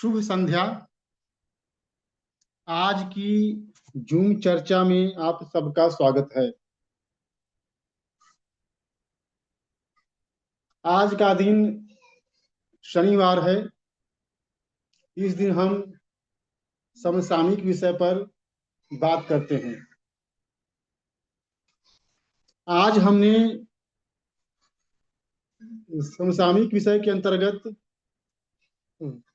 शुभ संध्या। आज की जूम चर्चा में आप सबका स्वागत है। आज का दिन शनिवार है। इस दिन हम समसामयिक विषय पर बात करते हैं। आज हमने समसामयिक विषय के अंतर्गत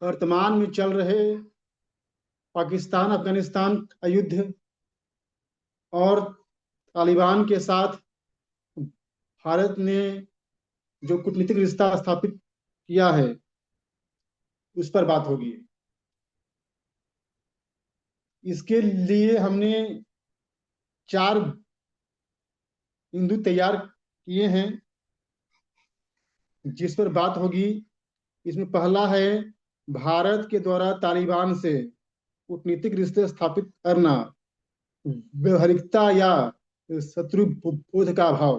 वर्तमान में चल रहे पाकिस्तान अफगानिस्तान का युद्ध और तालिबान के साथ भारत ने जो कूटनीतिक रिश्ता स्थापित किया है उस पर बात होगी। इसके लिए हमने 4 बिंदु तैयार किए हैं जिस पर बात होगी। इसमें पहला है भारत के द्वारा तालिबान से कूटनीतिक रिश्ते स्थापित करना, व्यवहारिकता या शत्रु बोध का अभाव।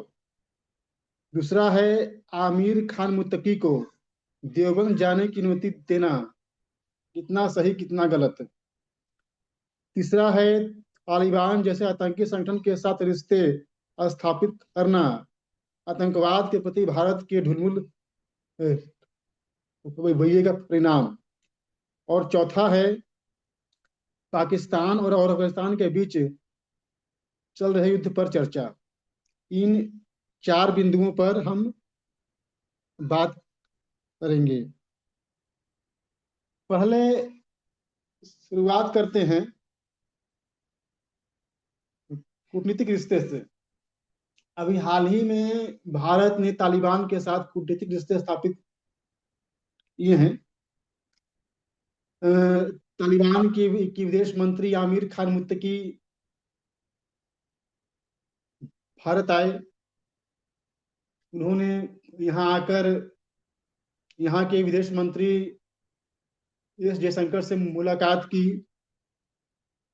दूसरा है आमिर खान मुत्तकी को देवबंद जाने की अनुमति देना, कितना सही कितना गलत। तीसरा है तालिबान जैसे आतंकी संगठन के साथ रिश्ते स्थापित करना, आतंकवाद के प्रति भारत के ढुलमुल रवैये का परिणाम। और चौथा है पाकिस्तान और अफगानिस्तान के बीच चल रहे युद्ध पर चर्चा। इन 4 बिंदुओं पर हम बात करेंगे। पहले शुरुआत करते हैं कूटनीतिक रिश्ते से। अभी हाल ही में भारत ने तालिबान के साथ कूटनीतिक रिश्ते स्थापित किए हैं। तालिबान की विदेश मंत्री आमिर खान मुत्तकी भारत आए। उन्होंने यहाँ आकर यहाँ के विदेश मंत्री एस जयशंकर से मुलाकात की।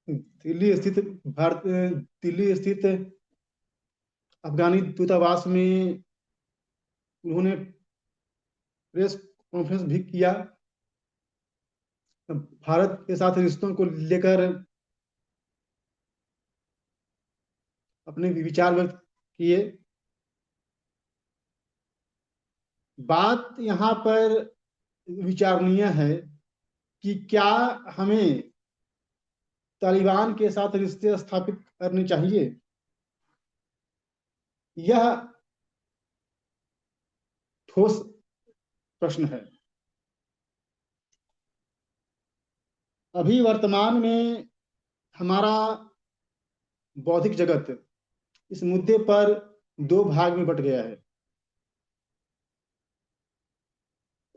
दिल्ली स्थित अफगानी दूतावास में उन्होंने प्रेस कॉन्फ्रेंस भी किया। भारत के साथ रिश्तों को लेकर अपने विचार व्यक्त किए। बात यहाँ पर विचारणीय है कि क्या हमें तालिबान के साथ रिश्ते स्थापित करने चाहिए। यह ठोस प्रश्न है। अभी वर्तमान में हमारा बौद्धिक जगत इस मुद्दे पर 2 भाग में बट गया है।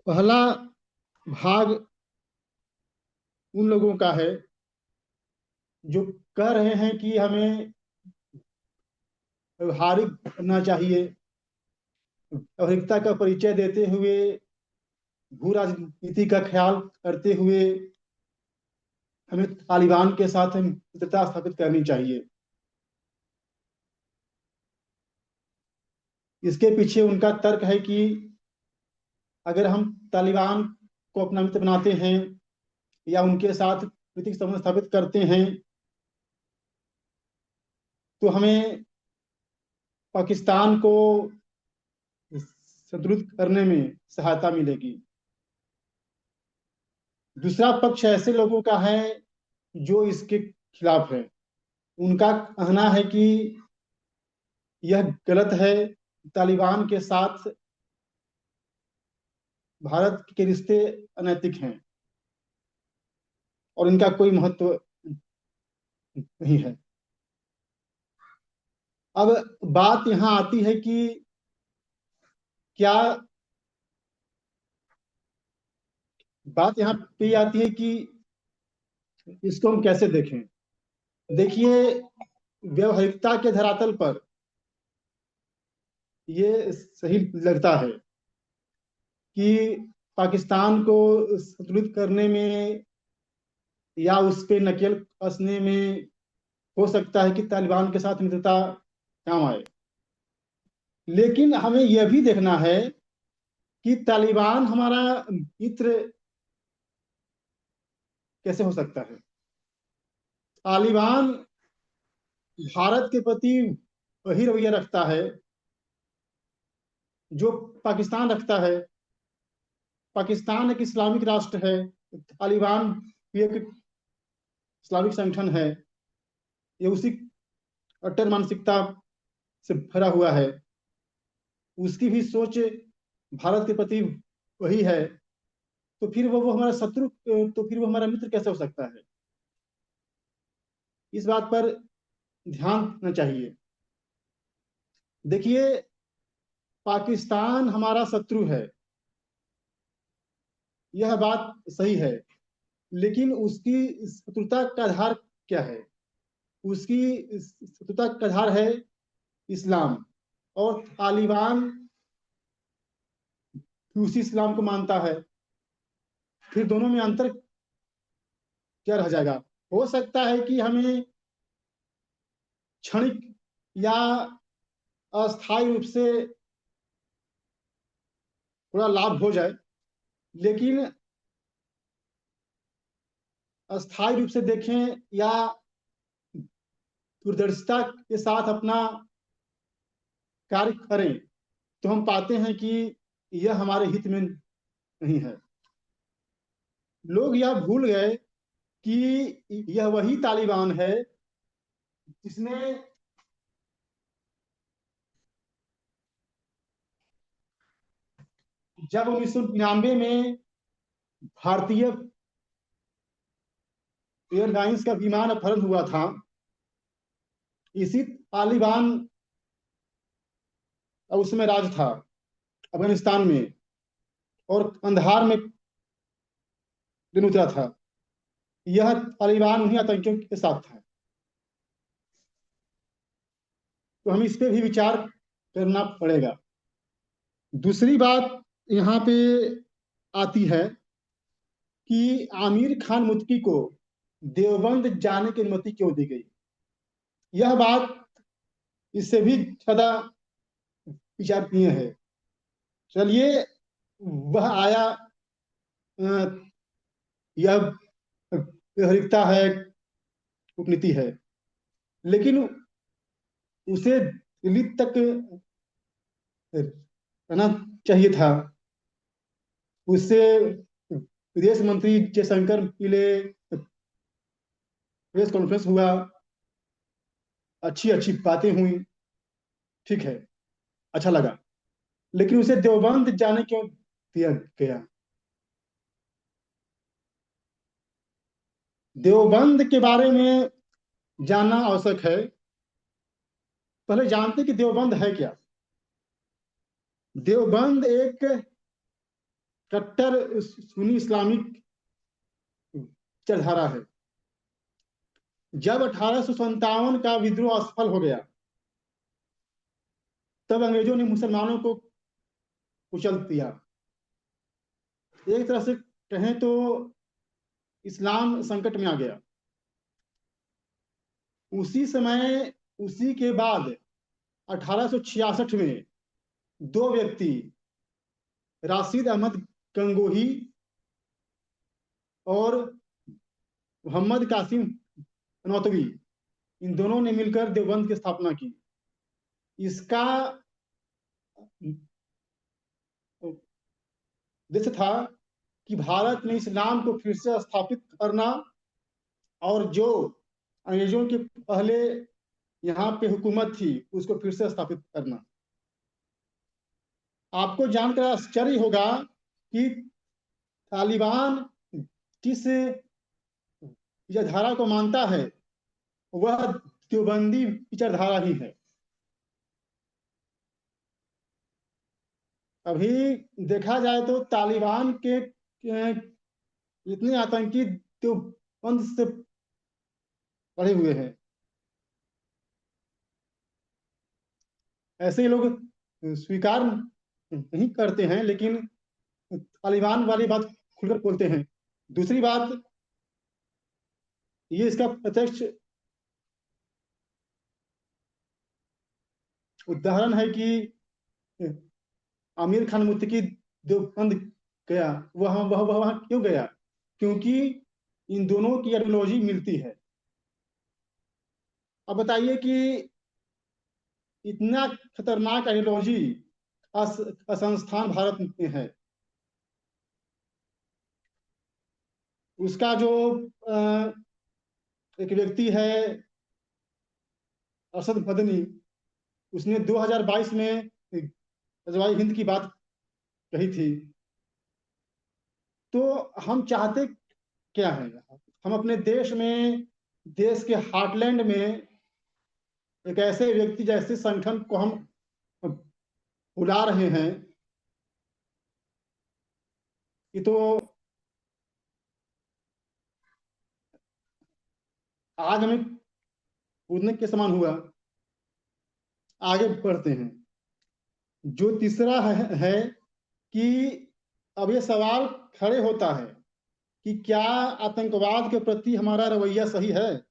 पहला भाग उन लोगों का है जो कह रहे हैं कि हमें व्यवहारिक बनना चाहिए, व्यवहारिकता का परिचय देते हुए, भू राजनीति का ख्याल करते हुए हमें तालिबान के साथ मित्रता स्थापित करनी चाहिए। इसके पीछे उनका तर्क है कि अगर हम तालिबान को अपना मित्र बनाते हैं या उनके साथ कूटनीतिक संबंध स्थापित करते हैं तो हमें पाकिस्तान को संतुलित करने में सहायता मिलेगी। दूसरा पक्ष ऐसे लोगों का है जो इसके खिलाफ है। उनका कहना है कि यह गलत है, तालिबान के साथ भारत के रिश्ते अनैतिक हैं और इनका कोई महत्व नहीं है। अब बात यहाँ आती है कि क्या बात यहाँ पे आती है कि इसको हम कैसे देखें। देखिए, व्यवहारिकता के धरातल पर ये सही लगता है कि पाकिस्तान को संतुलित करने में या उस पे नकेल कसने में हो सकता है कि तालिबान के साथ मित्रता काम आए। लेकिन हमें यह भी देखना है कि तालिबान हमारा मित्र कैसे हो सकता है? तालिबान भारत के प्रति वही रवैया रखता है जो पाकिस्तान रखता है। पाकिस्तान एक इस्लामिक राष्ट्र है, तालिबान भी एक इस्लामिक संगठन है। ये उसी कट्टर मानसिकता से भरा हुआ है। उसकी भी सोच भारत के प्रति वही है। तो फिर वो हमारा शत्रु, तो फिर वो हमारा मित्र कैसे हो सकता है? इस बात पर ध्यान देना चाहिए। देखिए, पाकिस्तान हमारा शत्रु है, यह बात सही है, लेकिन उसकी शत्रुता का आधार क्या है? उसकी शत्रुता का आधार है इस्लाम, और तालिबान उसी इस्लाम को मानता है। फिर दोनों में अंतर क्या रह जाएगा? हो सकता है कि हमें क्षणिक या अस्थायी रूप से थोड़ा लाभ हो जाए, लेकिन अस्थायी रूप से देखें या दूरदर्शिता के साथ अपना कार्य करें, तो हम पाते हैं कि यह हमारे हित में नहीं है। लोग यह भूल गए कि यह वही तालिबान है जिसने जब 1999 में भारतीय एयरलाइंस का विमान अपहरण हुआ था, इसी तालिबान उसमें राज था अफगानिस्तान में, और कंधार में दिन उतरा था। यह तालिबान उन्हीं आतंकियों के साथ था। तो हमें इस पे भी विचार करना पड़ेगा। दूसरी बात यहाँ पे आती है कि आमिर खान मुत्तकी को देवबंद जाने की अनुमति क्यों दी गई? यह बात इससे भी ज्यादा विचारणीय है। चलिए, वह आया, यह व्यवहारिकता है, कूटनीति है, लेकिन उसे दिल्ली तक रहना चाहिए था। उससे विदेश मंत्री जयशंकर मिले, प्रेस कॉन्फ्रेंस हुआ, अच्छी अच्छी बातें हुई, ठीक है, अच्छा लगा, लेकिन उसे देवबंद जाने क्यों दिया गया? देवबंद के बारे में जानना आवश्यक है। पहले जानते कि देवबंद है क्या। देवबंद एक कट्टर सुन्नी इस्लामिक विचारधारा है। जब 1857 का विद्रोह असफल हो गया, तब अंग्रेजों ने मुसलमानों को कुचल दिया। एक तरह से कहें तो इस्लाम संकट में आ गया। उसी समय, उसी के बाद 1866 में दो व्यक्ति, राशिद अहमद गंगोही और मोहम्मद कासिम नौतवी, इन दोनों ने मिलकर देवबंद की स्थापना की। इसका उद्देश्य था कि भारत में इस्लाम को फिर से स्थापित करना, और जो अंग्रेजों के पहले यहाँ पे हुकूमत थी उसको फिर से स्थापित करना। आपको जानकर आश्चर्य होगा कि तालिबान जिस विचारधारा को मानता है वह देवबंदी विचारधारा ही है। अभी देखा जाए तो तालिबान के इतने आतंकी देवबंद से पड़े हुए हैं। ऐसे लोग स्वीकार नहीं करते हैं, लेकिन तालिबान वाली बात खुलकर बोलते हैं। दूसरी बात, ये इसका प्रत्यक्ष उदाहरण है कि आमिर खान मुत्तकी देवबंद गया। वह वहां क्यों गया? क्योंकि इन दोनों की आइडियोलॉजी मिलती है। अब बताइए कि इतना खतरनाक आइडियोलॉजी संस्थान भारत में है, उसका जो अ, एक व्यक्ति है अरशद मदनी, उसने 2022 में गजवाई हिंद की बात कही थी। तो हम चाहते क्या है, हम अपने देश में, देश के हार्टलैंड में एक ऐसे व्यक्ति जैसे संगठन को हम बुला रहे हैं, कि तो आज हमें कूदने के समान हुआ। आगे बढ़ते हैं। जो तीसरा है कि अब ये सवाल खड़े होता है कि क्या आतंकवाद के प्रति हमारा रवैया सही है?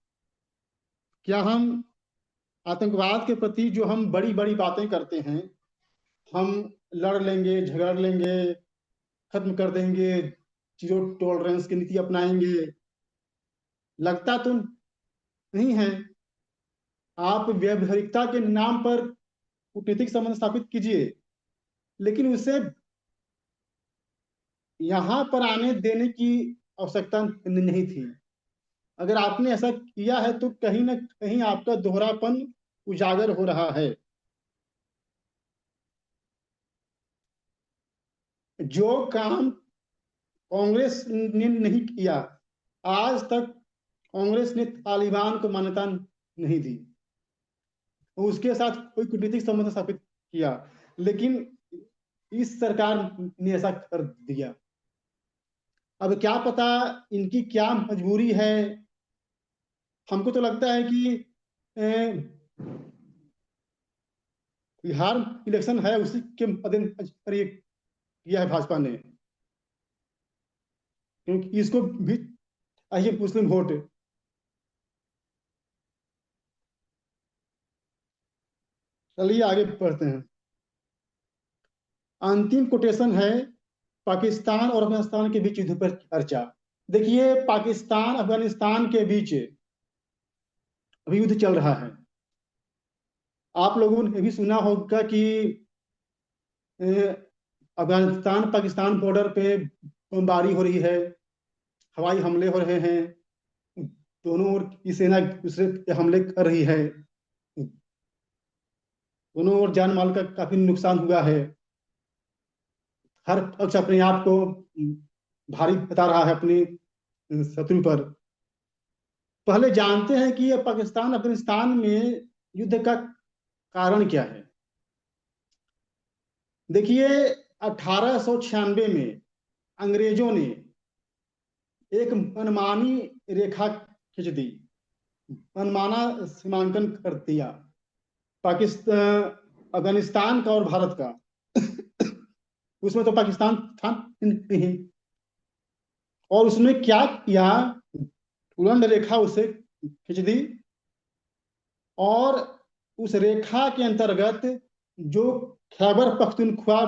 क्या हम आतंकवाद के प्रति जो हम बड़ी बड़ी बातें करते हैं, हम लड़ लेंगे, झगड़ लेंगे, खत्म कर देंगे, जीरो टॉलरेंस की नीति अपनाएंगे, लगता तो नहीं है। आप व्यवहारिकता के नाम पर कूटनीतिक संबंध स्थापित कीजिए, लेकिन उसे यहाँ पर आने देने की आवश्यकता नहीं थी। अगर आपने ऐसा किया है तो कहीं ना कहीं आपका दोहरापन उजागर हो रहा है। जो काम कांग्रेस ने नहीं किया, आज तक कांग्रेस ने तालिबान को मान्यता नहीं दी, उसके साथ कोई कूटनीतिक संबंध स्थापित किया, लेकिन इस सरकार ने ऐसा कर दिया। अब क्या पता इनकी क्या मजबूरी है। हमको तो लगता है कि बिहार इलेक्शन है, उसी के मद्देनजर ये किया है भाजपा ने, क्योंकि इसको भी चाहिए मुस्लिम वोट। चलिए आगे बढ़ते हैं। अंतिम कोटेशन है पाकिस्तान और अफगानिस्तान के बीच युद्ध पर चर्चा। देखिए, पाकिस्तान अफगानिस्तान के बीच अभी युद्ध चल रहा है। आप लोगों ने भी सुना होगा कि अफगानिस्तान पाकिस्तान बॉर्डर पे बमबारी हो रही है, हवाई हमले हो रहे हैं, दोनों ओर की सेना एक दूसरे पे हमले कर रही है, दोनों ओर जान माल का काफी नुकसान हुआ है। हर पक्ष अपने आप को भारी बता रहा है अपनी शत्रु पर। पहले जानते हैं कि ये पाकिस्तान अफगानिस्तान में युद्ध का कारण क्या है। देखिए, 1896 में अंग्रेजों ने एक मनमानी रेखा खींच दी, मनमाना सीमांकन कर दिया पाकिस्तान, अफगानिस्तान का और भारत का। उसमें तो पाकिस्तान था नहीं, और उसने क्या किया, उलंड रेखा उसे खींच दी, और उस रेखा के अंतर्गत जो खैबर पख्तूनख्वा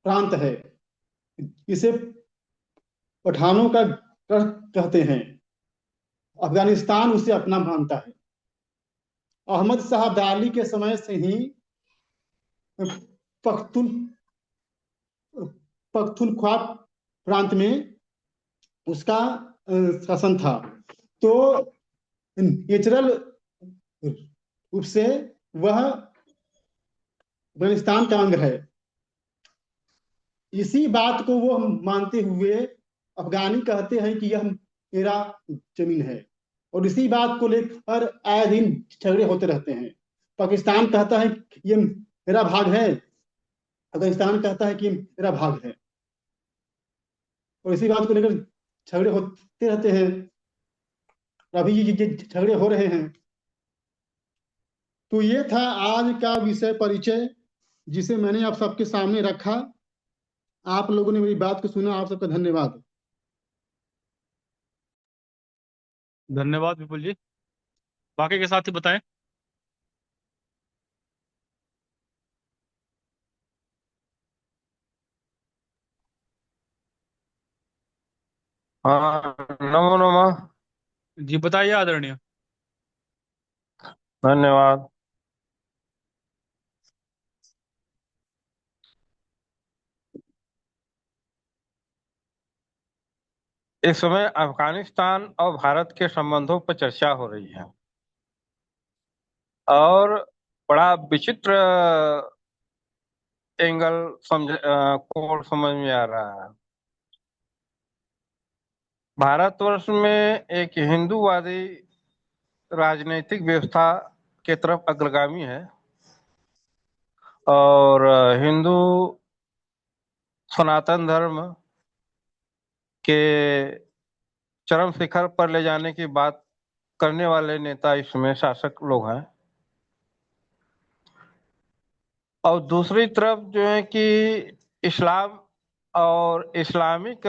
प्रांत है, इसे पठानों का गढ़ कहते हैं, अफगानिस्तान उसे अपना मानता है। अहमद शाह अब्दाली के समय से ही पख्तून पख्तूनख्वा प्रांत में उसका शासन था। तो नेचुरल रूप से वह अफगानिस्तान का अंग है। इसी बात को वो मानते हुए अफगानी कहते हैं कि यह मेरा जमीन है, और इसी बात को लेकर आए दिन झगड़े होते रहते हैं। पाकिस्तान कहता है कि ये मेरा भाग है, अफगानिस्तान कहता है कि मेरा भाग है, और इसी बात को लेकर झगड़े होते रहते हैं। अभी ये झगड़े हो रहे हैं। तो ये था आज का विषय परिचय, जिसे मैंने आप सबके सामने रखा। आप लोगों ने मेरी बात को सुना, आप सबका धन्यवाद। धन्यवाद विपुल जी। बाकी के साथ ही बताएं। हाँ नमो नमः। जी बताइए आदरणीय। धन्यवाद। इस समय अफगानिस्तान और भारत के संबंधों पर चर्चा हो रही है और बड़ा विचित्र एंगल कोण समझ में आ रहा है। भारतवर्ष में एक हिंदूवादी राजनीतिक व्यवस्था के तरफ अग्रगामी है और हिंदू सनातन धर्म के चरम शिखर पर ले जाने की बात करने वाले नेता इसमें शासक लोग हैं। और दूसरी तरफ जो है कि इस्लाम और इस्लामिक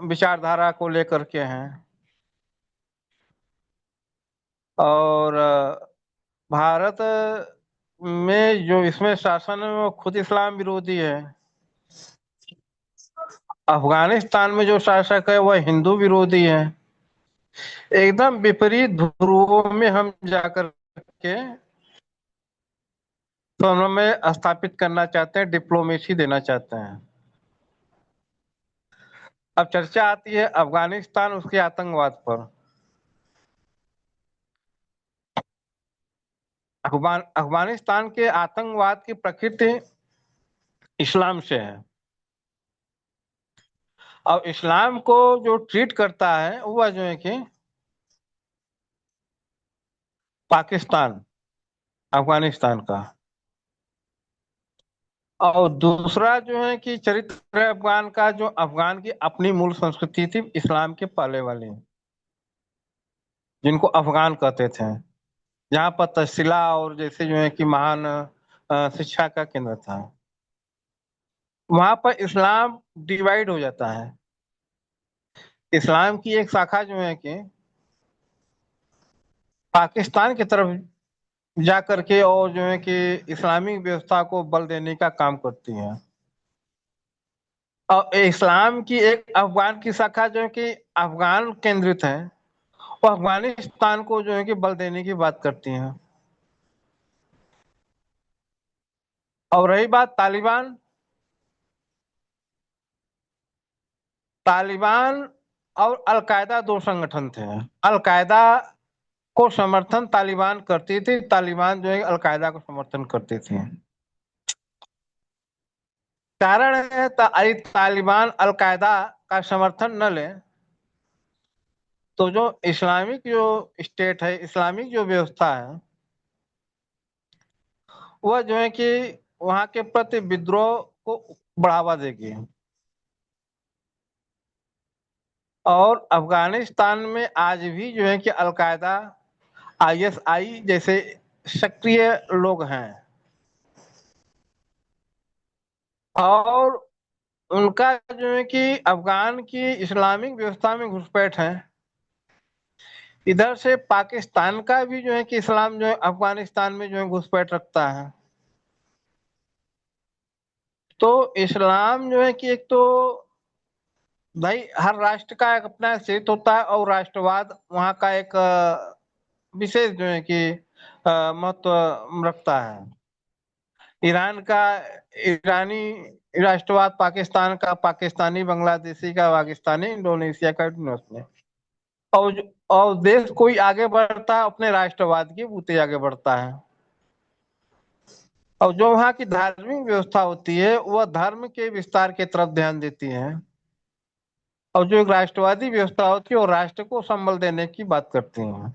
विचारधारा को लेकर के हैं और भारत में जो इसमें शासन है वो खुद इस्लाम विरोधी है। अफगानिस्तान में जो शासक है वह हिंदू विरोधी है। एकदम विपरीत ध्रुवों में हम जाकर के समन्वय स्थापित करना चाहते हैं, डिप्लोमेसी देना चाहते हैं। अब चर्चा आती है अफगानिस्तान उसके आतंकवाद पर। अफगानिस्तान के आतंकवाद की प्रकृति इस्लाम से है और इस्लाम को जो ट्रीट करता है वह जो है कि पाकिस्तान अफगानिस्तान का। और दूसरा जो है कि चरित्र है अफगान का, जो अफगान की अपनी मूल संस्कृति थी इस्लाम के पहले वाली, जिनको अफगान कहते थे, जहाँ पर तक्षशिला और जैसे जो है कि महान शिक्षा का केंद्र था। वहां पर इस्लाम डिवाइड हो जाता है। इस्लाम की एक शाखा जो है कि पाकिस्तान की तरफ जा करके और जो है कि इस्लामिक व्यवस्था को बल देने का काम करती है। और इस्लाम की एक अफगान की शाखा जो है कि अफगान केंद्रित है, वो अफगानिस्तान को जो है कि बल देने की बात करती है। और रही बात तालिबान, तालिबान और अलकायदा दो संगठन थे। अलकायदा को समर्थन तालिबान करती थी, तालिबान जो है अलकायदा को समर्थन करती थी। कारण है तालिबान अलकायदा का समर्थन न ले तो जो इस्लामिक जो स्टेट है, इस्लामिक जो व्यवस्था है, वह जो है कि वहां के प्रति विद्रोह को बढ़ावा देगी। और अफगानिस्तान में आज भी जो है कि अलकायदा, आईएसआई जैसे सक्रिय लोग हैं और उनका जो है कि अफगान की इस्लामिक व्यवस्था में घुसपैठ है। इधर से पाकिस्तान का भी जो है कि इस्लाम जो है अफगानिस्तान में जो है घुसपैठ रखता है। तो इस्लाम जो है कि एक तो भाई हर राष्ट्र का एक अपना क्षेत्र होता है और राष्ट्रवाद वहाँ का एक विशेष जो है कि महत्व रखता है। ईरान का ईरानी राष्ट्रवाद, पाकिस्तान का पाकिस्तानी, बांग्लादेशी का पाकिस्तानी, इंडोनेशिया का इंडोनेशिया। और देश कोई आगे बढ़ता है अपने राष्ट्रवाद की बूते आगे बढ़ता है। और जो वहाँ की धार्मिक व्यवस्था होती है वह धर्म के विस्तार की तरफ ध्यान देती है। और जो एक राष्ट्रवादी व्यवस्था होती है वो राष्ट्र को संबल देने की बात करती है।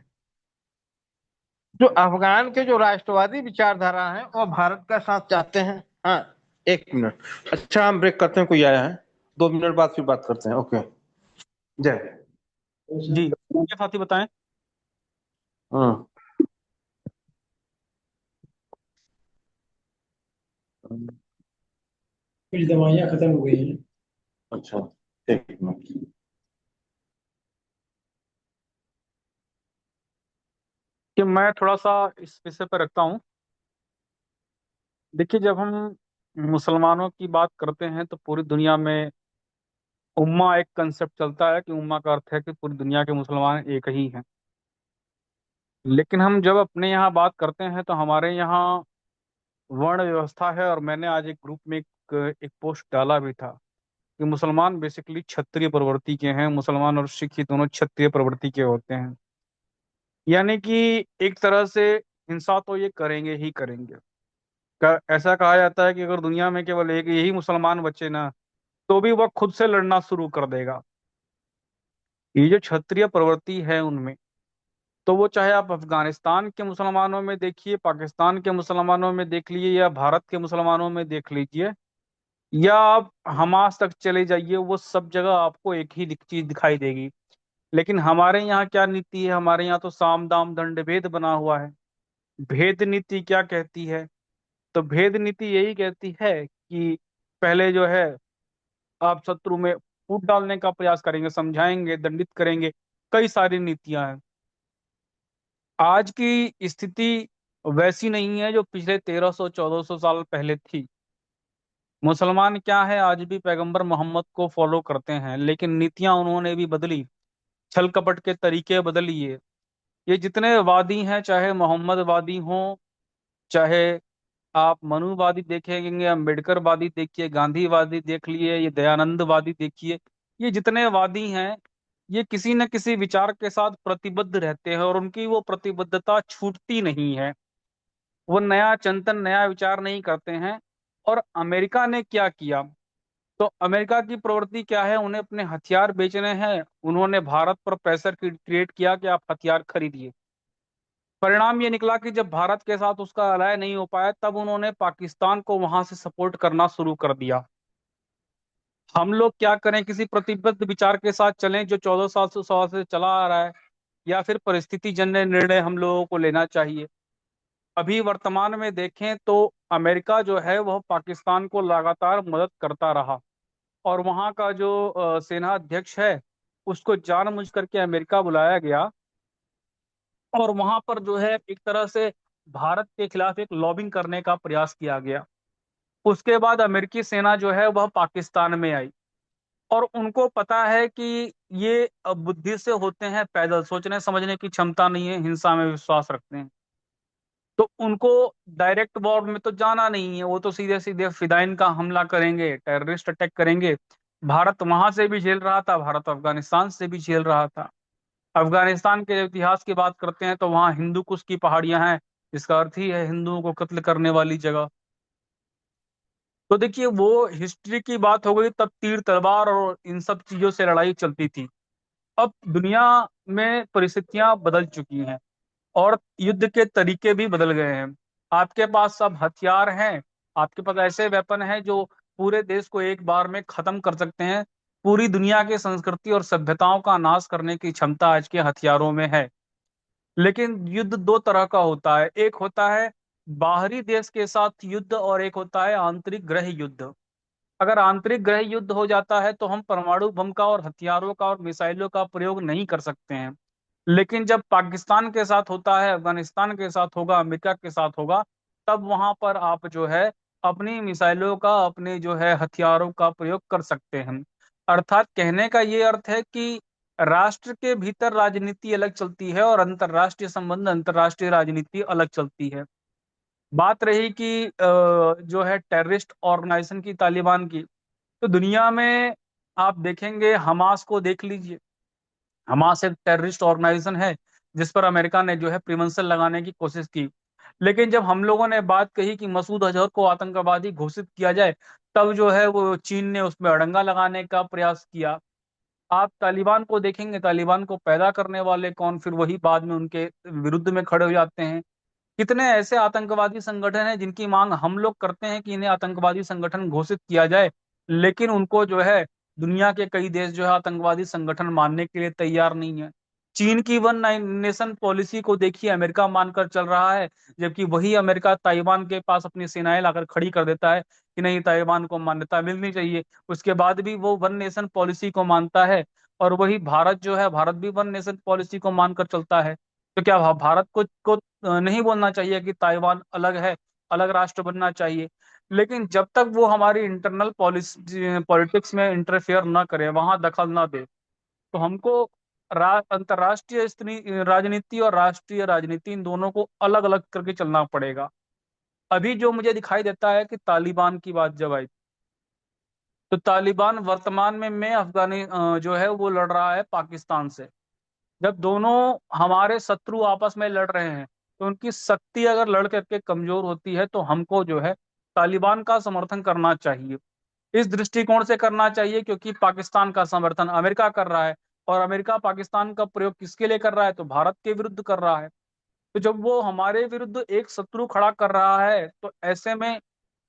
जो अफगान के जो राष्ट्रवादी विचारधारा है वो भारत का साथ चाहते हैं। हाँ, एक मिनट। अच्छा, हम ब्रेक करते हैं, कोई आया है, 2 मिनट बाद फिर बात करते हैं। ओके, जय। जी क्या साथी बताएं। हाँ, कुछ दवाइयाँ खत्म हो गई हैं। अच्छा, एक मिनट। कि मैं थोड़ा सा इस विषय पर रखता हूँ। देखिए, जब हम मुसलमानों की बात करते हैं तो पूरी दुनिया में उम्मा एक कंसेप्ट चलता है कि उम्मा का अर्थ है कि पूरी दुनिया के मुसलमान एक ही हैं। लेकिन हम जब अपने यहाँ बात करते हैं तो हमारे यहाँ वर्ण व्यवस्था है, और मैंने आज एक ग्रुप में एक पोस्ट डाला भी था कि मुसलमान बेसिकली क्षत्रिय प्रवृत्ति के हैं। मुसलमान और सिख ही दोनों क्षत्रिय प्रवृत्ति के होते हैं। यानी कि एक तरह से हिंसा तो ये करेंगे ही करेंगे। ऐसा कहा जाता है कि अगर दुनिया में केवल एक यही मुसलमान बचे ना, तो भी वह खुद से लड़ना शुरू कर देगा। ये जो क्षत्रिय प्रवृत्ति है उनमें, तो वो चाहे आप अफगानिस्तान के मुसलमानों में देखिए, पाकिस्तान के मुसलमानों में देख लीजिए, या भारत के मुसलमानों में देख लीजिए, या आप हमास तक चले जाइए, वो सब जगह आपको एक ही चीज दिखाई देगी। लेकिन हमारे यहाँ क्या नीति है? हमारे यहाँ तो साम दाम दंड भेद बना हुआ है। भेद नीति क्या कहती है? तो भेद नीति यही कहती है कि पहले जो है आप शत्रु में फूट डालने का प्रयास करेंगे, समझाएंगे, दंडित करेंगे। कई सारी नीतियां हैं। आज की स्थिति वैसी नहीं है जो पिछले 1300 1400 साल पहले थी। मुसलमान क्या है, आज भी पैगंबर मोहम्मद को फॉलो करते हैं, लेकिन नीतियां उन्होंने भी बदली, छल कपट के तरीके बदल लिए। ये जितने वादी हैं, चाहे मोहम्मद वादी हों, चाहे आप मनुवादी देखेंगे, अम्बेडकर वादी देखिए, गांधीवादी देख लिए, ये दयानंद वादी देखिए, ये जितने वादी हैं, ये किसी न किसी विचार के साथ प्रतिबद्ध रहते हैं और उनकी वो प्रतिबद्धता छूटती नहीं है। वो नया चिंतन, नया विचार नहीं करते हैं। और अमेरिका ने क्या किया? तो अमेरिका की प्रवृत्ति क्या है? उन्हें अपने हथियार बेचने हैं। उन्होंने भारत पर प्रेशर क्रिएट किया कि आप हथियार खरीदिए। परिणाम ये निकला कि जब भारत के साथ उसका अलाय नहीं हो पाया, तब उन्होंने पाकिस्तान को वहां से सपोर्ट करना शुरू कर दिया। हम लोग क्या करें? किसी प्रतिबद्ध विचार के साथ चलें जो 14 साल से 100 से चला आ रहा है, या फिर परिस्थिति जन्य निर्णय हम लोगों को लेना चाहिए? अभी वर्तमान में देखें तो अमेरिका जो है वह पाकिस्तान को लगातार मदद करता रहा, और वहां का जो सेना अध्यक्ष है, उसको जानबूझ करके अमेरिका बुलाया गया, और वहां पर जो है एक तरह से भारत के खिलाफ एक लॉबिंग करने का प्रयास किया गया। उसके बाद अमेरिकी सेना जो है वह पाकिस्तान में आई, और उनको पता है कि ये बुद्धि से होते हैं, पैदल सोचने समझने की क्षमता नहीं है, हिंसा में विश्वास रखते हैं। तो उनको डायरेक्ट वॉर में तो जाना नहीं है, वो तो सीधे सीधे फिदाइन का हमला करेंगे, टेररिस्ट अटैक करेंगे। भारत वहां से भी झेल रहा था, भारत अफगानिस्तान से भी झेल रहा था। अफगानिस्तान के इतिहास की बात करते हैं तो वहां हिंदू कुश की पहाड़ियां हैं, जिसका अर्थ ही है हिंदुओं को कत्ल करने वाली जगह। तो देखिए, वो हिस्ट्री की बात हो गई, तब तीर तलवार और इन सब चीजों से लड़ाई चलती थी। अब दुनिया में परिस्थितियां बदल चुकी हैं, और युद्ध के तरीके भी बदल गए हैं। आपके पास सब हथियार हैं, आपके पास ऐसे वेपन हैं जो पूरे देश को एक बार में खत्म कर सकते हैं। पूरी दुनिया की संस्कृति और सभ्यताओं का नाश करने की क्षमता आज के हथियारों में है। लेकिन युद्ध दो तरह का होता है, एक होता है बाहरी देश के साथ युद्ध, और एक होता है आंतरिक गृह युद्ध। अगर आंतरिक गृह युद्ध हो जाता है तो हम परमाणु बम का और हथियारों का और मिसाइलों का प्रयोग नहीं कर सकते हैं। लेकिन जब पाकिस्तान के साथ होता है, अफगानिस्तान के साथ होगा, अमेरिका के साथ होगा, तब वहां पर आप जो है अपनी मिसाइलों का, अपने जो है हथियारों का प्रयोग कर सकते हैं। अर्थात कहने का ये अर्थ है कि राष्ट्र के भीतर राजनीति अलग चलती है और अंतर्राष्ट्रीय संबंध, अंतर्राष्ट्रीय राजनीति अलग चलती है। बात रही कि जो है टेररिस्ट ऑर्गेनाइजेशन की, तालिबान की, तो दुनिया में आप देखेंगे, हमास को देख लीजिए। हमास एक टेररिस्ट ऑर्गेनाइजेशन है जिस पर अमेरिका ने जो है प्रिवेंशन लगाने की कोशिश की। लेकिन जब हम लोगों ने बात कही कि मसूद अजहर को आतंकवादी घोषित किया जाए, तब जो है वो चीन ने उसमें अड़ंगा लगाने का प्रयास किया। आप तालिबान को देखेंगे, तालिबान को पैदा करने वाले कौन? फिर वही बाद में उनके विरुद्ध में खड़े हो जाते हैं। कितने ऐसे आतंकवादी संगठन हैं जिनकी मांग हम लोग करते हैं कि इन्हें आतंकवादी संगठन घोषित किया जाए, लेकिन उनको जो है दुनिया के कई देश जो है आतंकवादी संगठन मानने के लिए तैयार नहीं है। चीन की वन नेशन पॉलिसी को देखिए, अमेरिका मानकर चल रहा है, जबकि वही अमेरिका ताइवान के पास अपनी सेनाएं लाकर खड़ी कर देता है कि नहीं, ताइवान को मान्यता मिलनी चाहिए। उसके बाद भी वो वन नेशन पॉलिसी को मानता है। और वही भारत जो है, भारत भी वन नेशन पॉलिसी को मानकर चलता है। तो क्या भारत को नहीं बोलना चाहिए कि ताइवान अलग है, अलग राष्ट्र बनना चाहिए? लेकिन जब तक वो हमारी इंटरनल पॉलिसी पॉलिटिक्स में इंटरफेयर ना करे, वहां दखल ना दे, तो हमको अंतर्राष्ट्रीय राजनीति और राष्ट्रीय राजनीति, इन दोनों को अलग अलग करके चलना पड़ेगा। अभी जो मुझे दिखाई देता है कि तालिबान की बात जब आई, तो तालिबान वर्तमान में जो है वो लड़ रहा है पाकिस्तान से। जब दोनों हमारे शत्रु आपस में लड़ रहे हैं, तो उनकी शक्ति अगर लड़ करके कमजोर होती है, तो हमको जो है तालिबान का समर्थन करना चाहिए। इस दृष्टिकोण से करना चाहिए क्योंकि पाकिस्तान का समर्थन अमेरिका कर रहा है, और अमेरिका पाकिस्तान का प्रयोग किसके लिए कर रहा है? तो भारत के विरुद्ध कर रहा है। तो जब वो हमारे विरुद्ध एक शत्रु खड़ा कर रहा है, तो ऐसे में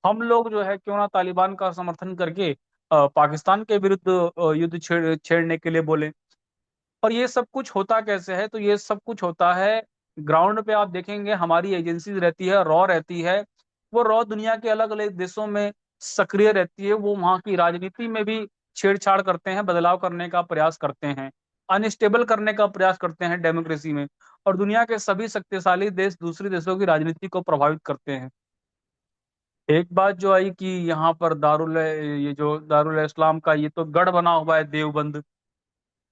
हम लोग जो है क्यों ना तालिबान का समर्थन करके पाकिस्तान के विरुद्ध युद्ध छेड़ने के लिए बोले। और ये सब कुछ होता कैसे है? तो ये सब कुछ होता है ग्राउंड पे। आप देखेंगे हमारी एजेंसीज रहती है, रॉ रहती है, वो रॉ दुनिया के अलग अलग देशों में सक्रिय रहती है। वो वहाँ की राजनीति में भी छेड़छाड़ करते हैं, बदलाव करने का प्रयास करते हैं, अनस्टेबल करने का प्रयास करते हैं डेमोक्रेसी में। और दुनिया के सभी शक्तिशाली देश दूसरे देशों की राजनीति को प्रभावित करते हैं। एक बात जो आई कि यहाँ पर ये जो दारुल इस्लाम का ये तो गढ़ बना हुआ है, देवबंद।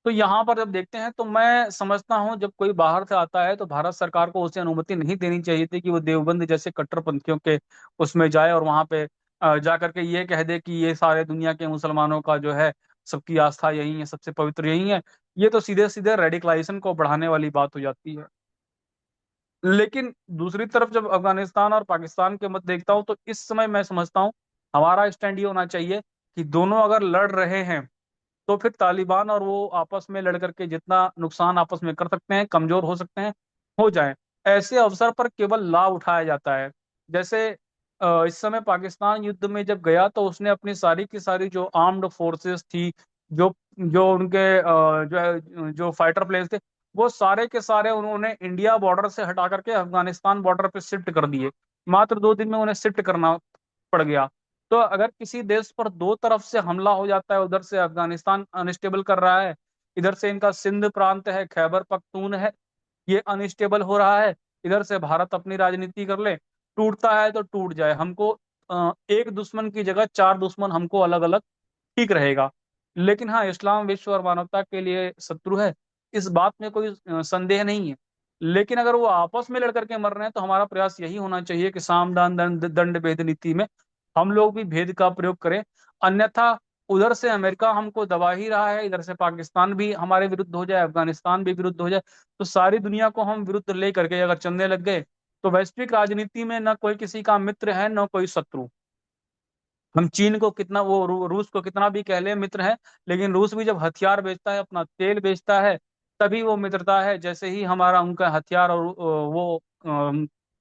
तो यहाँ पर जब देखते हैं, तो मैं समझता हूँ जब कोई बाहर से आता है, तो भारत सरकार को उसे अनुमति नहीं देनी चाहिए थी कि वो देवबंद जैसे कट्टरपंथियों के उसमें जाए और वहां पे जा करके ये कह दे कि ये सारे दुनिया के मुसलमानों का जो है सबकी आस्था यही है, सबसे पवित्र यही है। ये तो सीधे सीधे रेडिकलाइजेशन को बढ़ाने वाली बात हो जाती है। लेकिन दूसरी तरफ जब अफगानिस्तान और पाकिस्तान के मत देखता हूँ, तो इस समय मैं समझता हूँ हमारा स्टैंड ये होना चाहिए कि दोनों अगर लड़ रहे हैं, तो फिर तालिबान और वो आपस में लड़ करके जितना नुकसान आपस में कर सकते हैं, कमजोर हो सकते हैं, हो जाए। ऐसे अवसर पर केवल लाभ उठाया जाता है। जैसे इस समय पाकिस्तान युद्ध में जब गया, तो उसने अपनी सारी की सारी जो आर्म्ड फोर्सेस थी, जो जो उनके जो फाइटर प्लेन्स थे, वो सारे के सारे उन्होंने इंडिया बॉर्डर से हटा करके अफगानिस्तान बॉर्डर पे शिफ्ट कर दिए। मात्र 2 दिन में उन्हें शिफ्ट करना पड़ गया। तो अगर किसी देश पर दो तरफ से हमला हो जाता है, उधर से अफगानिस्तान अनस्टेबल कर रहा है, इधर से इनका सिंध प्रांत है, खैबर पख्तून है, ये अनस्टेबल हो रहा है, इधर से भारत अपनी राजनीति कर ले, टूटता है तो टूट जाए। हमको एक दुश्मन की जगह चार दुश्मन हमको अलग अलग ठीक रहेगा। लेकिन हाँ, इस्लाम विश्व और मानवता के लिए शत्रु है, इस बात में कोई संदेह नहीं है। लेकिन अगर वो आपस में लड़ करके मर रहे हैं, तो हमारा प्रयास यही होना चाहिए कि साम दान दंड दंड भेद नीति में हम लोग भी भेद का प्रयोग करें। अन्यथा उधर से अमेरिका हमको दबा ही रहा है, इधर से पाकिस्तान भी हमारे विरुद्ध हो जाए, अफगानिस्तान भी विरुद्ध हो जाए, तो सारी दुनिया को हम विरुद्ध ले करके अगर चलने लग गए, तो वैश्विक राजनीति में न कोई किसी का मित्र है, न कोई शत्रु। हम चीन को कितना रूस को कितना भी कह ले मित्र है, लेकिन रूस भी जब हथियार बेचता है, अपना तेल बेचता है, तभी वो मित्रता है। जैसे ही हमारा उनका हथियार और वो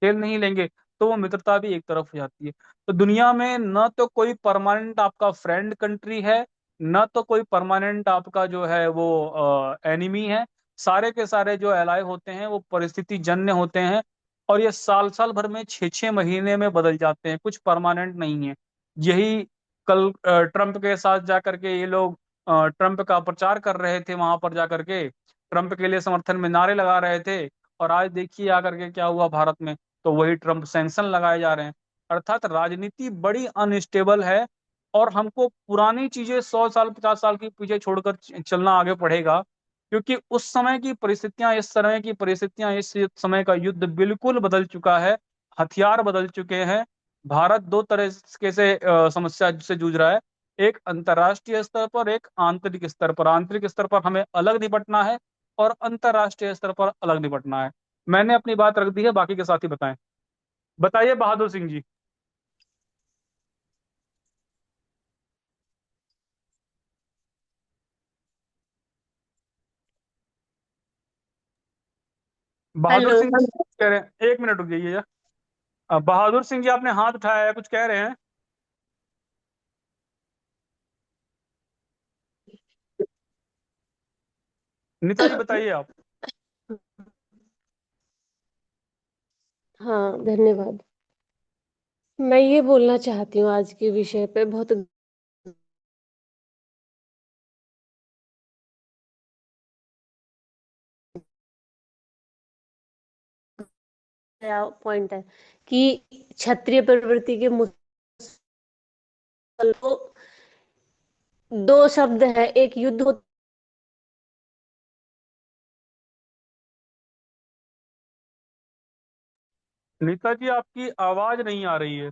तेल नहीं लेंगे, तो वो मित्रता भी एक तरफ हो जाती है। तो दुनिया में न तो कोई परमानेंट आपका फ्रेंड कंट्री है, न तो कोई परमानेंट आपका जो है वो एनिमी है। सारे के सारे जो एलाय होते हैं, वो परिस्थिति जन्य होते हैं, और ये साल साल भर में 6 6 महीने में बदल जाते हैं, कुछ परमानेंट नहीं है। यही कल ट्रंप के साथ जाकर के ये लोग ट्रंप का प्रचार कर रहे थे, वहां पर जाकर के ट्रंप के लिए समर्थन में नारे लगा रहे थे, और आज देखिए आकर के क्या हुआ भारत में, तो वही ट्रंप सैंक्शन लगाए जा रहे हैं। अर्थात राजनीति बड़ी अनस्टेबल है, और हमको पुरानी चीजें 100 साल 50 साल की पीछे छोड़कर चलना आगे पड़ेगा, क्योंकि उस समय की परिस्थितियां, इस समय की परिस्थितियां, इस समय का युद्ध बिल्कुल बदल चुका है, हथियार बदल चुके हैं। भारत दो तरह के से समस्या से जूझ रहा है, एक अंतर्राष्ट्रीय स्तर पर, एक आंतरिक स्तर पर। आंतरिक स्तर पर हमें अलग निपटना है, और अंतर्राष्ट्रीय स्तर पर अलग निपटना है। मैंने अपनी बात रख दी है, बाकी के साथी बताएं। बताइए बहादुर सिंह जी। बहादुर हेलो। सिंह जी कुछ कह रहे हैं, 1 मिनट रुक जाइए। बहादुर सिंह जी आपने हाथ उठाया है, कुछ कह रहे हैं? नीता जी बताइए आप। हाँ, धन्यवाद। मैं ये बोलना चाहती हूँ आज के विषय पे बहुत नया पॉइंट है कि क्षत्रिय प्रवृत्ति के तो दो शब्द है, एक युद्ध होता नीता जी, आपकी आवाज नहीं आ रही है।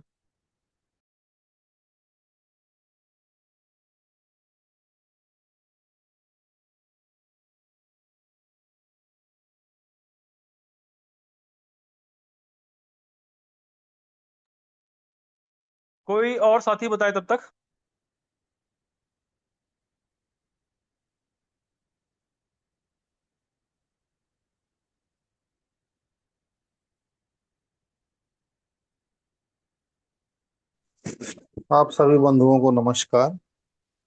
कोई और साथी बताए तब तक। आप सभी बंधुओं को नमस्कार।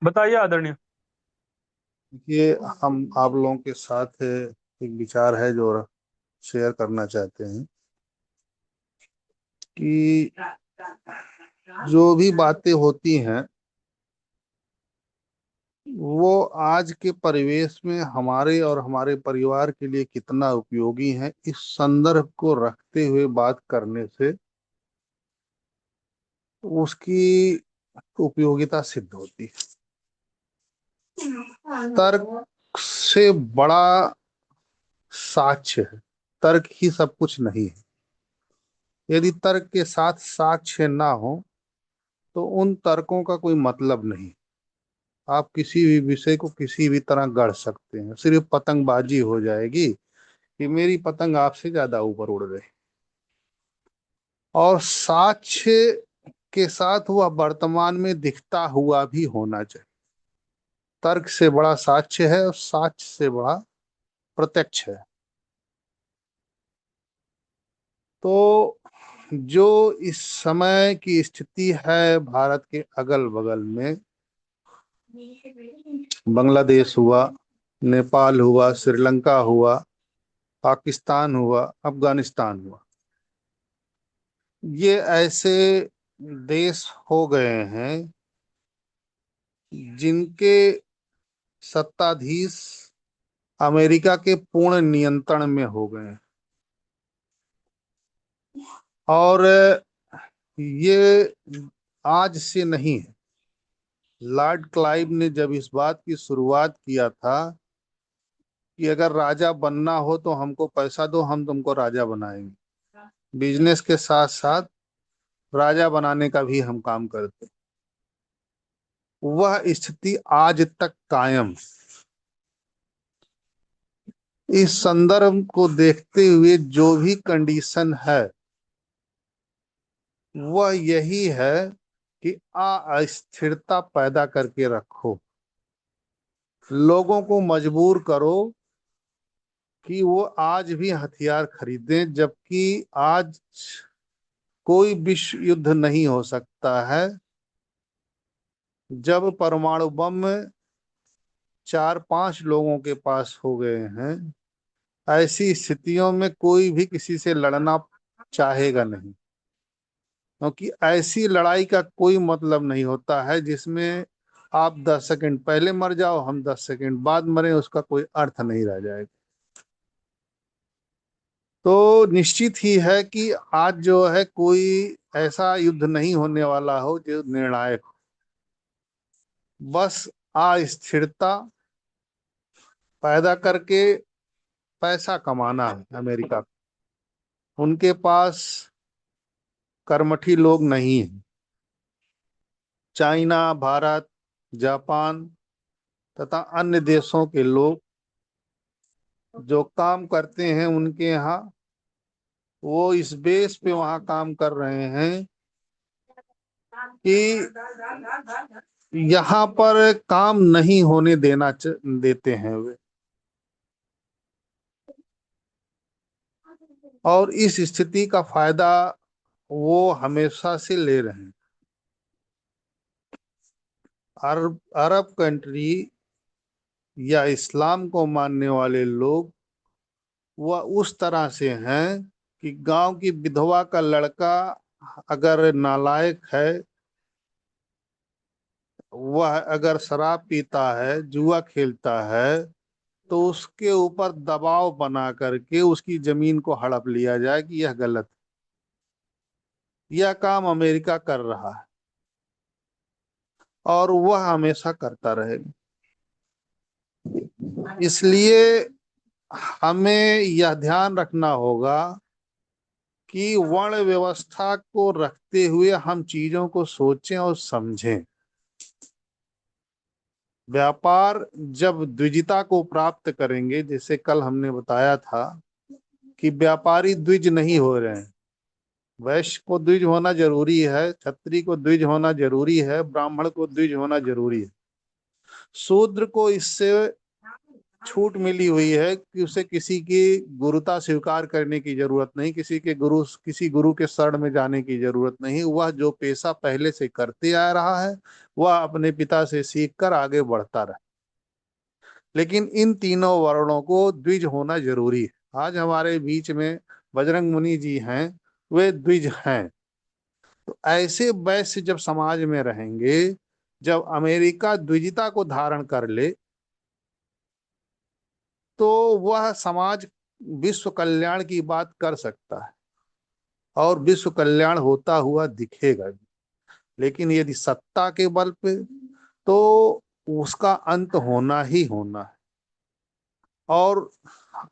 बताइए आदरणीय। ये हम आप लोगों के साथ एक विचार है जो शेयर करना चाहते हैं कि जो भी बातें होती हैं वो आज के परिवेश में हमारे और हमारे परिवार के लिए कितना उपयोगी है, इस संदर्भ को रखते हुए बात करने से उसकी उपयोगिता सिद्ध होती है। तर्क से बड़ा साक्ष्य है, तर्क ही सब कुछ नहीं है। यदि तर्क के साथ साक्ष्य ना हो तो उन तर्कों का कोई मतलब नहीं। आप किसी भी विषय को किसी भी तरह गढ़ सकते हैं, सिर्फ पतंगबाजी हो जाएगी कि मेरी पतंग आपसे ज्यादा ऊपर उड़ गई, और साक्ष्य के साथ वह वर्तमान में दिखता हुआ भी होना चाहिए। तर्क से बड़ा साक्ष्य है और साक्ष्य से बड़ा प्रत्यक्ष है। तो जो इस समय की स्थिति है भारत के अगल बगल में, बांग्लादेश हुआ, नेपाल हुआ, श्रीलंका हुआ, पाकिस्तान हुआ, अफगानिस्तान हुआ, ये ऐसे देश हो गए हैं जिनके सत्ताधीश अमेरिका के पूर्ण नियंत्रण में हो गए हैं। और ये आज से नहीं है। लॉर्ड क्लाइव ने जब इस बात की शुरुआत किया था कि अगर राजा बनना हो तो हमको पैसा दो, हम तुमको राजा बनाएंगे, बिजनेस के साथ साथ राजा बनाने का भी हम काम करते, वह स्थिति आज तक कायम। इस संदर्भ को देखते हुए जो भी कंडीशन है वह यही है कि अस्थिरता पैदा करके रखो, लोगों को मजबूर करो कि वो आज भी हथियार खरीदें, जबकि आज कोई विश्व युद्ध नहीं हो सकता है। जब परमाणु बम 4-5 लोगों के पास हो गए हैं, ऐसी स्थितियों में कोई भी किसी से लड़ना चाहेगा नहीं, क्योंकि ऐसी लड़ाई का कोई मतलब नहीं होता है जिसमें आप 10 सेकंड पहले मर जाओ, हम 10 सेकंड बाद मरे, उसका कोई अर्थ नहीं रह जाएगा। तो निश्चित ही है कि आज जो है कोई ऐसा युद्ध नहीं होने वाला हो जो निर्णायक हो। बस अस्थिरता पैदा करके पैसा कमाना है अमेरिका को। उनके पास कर्मठी लोग नहीं है। चाइना, भारत, जापान तथा अन्य देशों के लोग जो काम करते हैं उनके यहाँ, वो इस बेस पे वहां काम कर रहे हैं कि यहाँ पर काम नहीं होने देते हैं वे, और इस स्थिति का फायदा वो हमेशा से ले रहे हैं। अरब अरब कंट्री या इस्लाम को मानने वाले लोग वह उस तरह से हैं कि गांव की विधवा का लड़का अगर नालायक है, वह अगर शराब पीता है, जुआ खेलता है, तो उसके ऊपर दबाव बना करके उसकी जमीन को हड़प लिया जाए कि यह गलत है। यह काम अमेरिका कर रहा है। और वह हमेशा करता रहेगा। इसलिए हमें यह ध्यान रखना होगा कि वर्ण व्यवस्था को रखते हुए हम चीजों को सोचें और समझें। व्यापार जब द्विजता को प्राप्त करेंगे, जैसे कल हमने बताया था कि व्यापारी द्विज नहीं हो रहे हैं। वैश्य को द्विज होना जरूरी है, क्षत्रिय को द्विज होना जरूरी है, ब्राह्मण को द्विज होना जरूरी है। शूद्र को इससे छूट मिली हुई है कि उसे किसी की गुरुता स्वीकार करने की जरूरत नहीं, किसी गुरु के शरण में जाने की जरूरत नहीं। वह जो पेशा पहले से करते आ रहा है वह अपने पिता से सीखकर आगे बढ़ता रहे। लेकिन इन तीनों वर्णों को द्विज होना जरूरी है। आज हमारे बीच में बजरंग मुनि जी हैं, वे द्विज हैं। तो ऐसे वैश्य जब समाज में रहेंगे, जब अमेरिका द्विजता को धारण कर ले, तो वह समाज विश्व कल्याण की बात कर सकता है और विश्व कल्याण होता हुआ दिखेगा भी। लेकिन यदि सत्ता के बल पे, तो उसका अंत होना ही होना है। और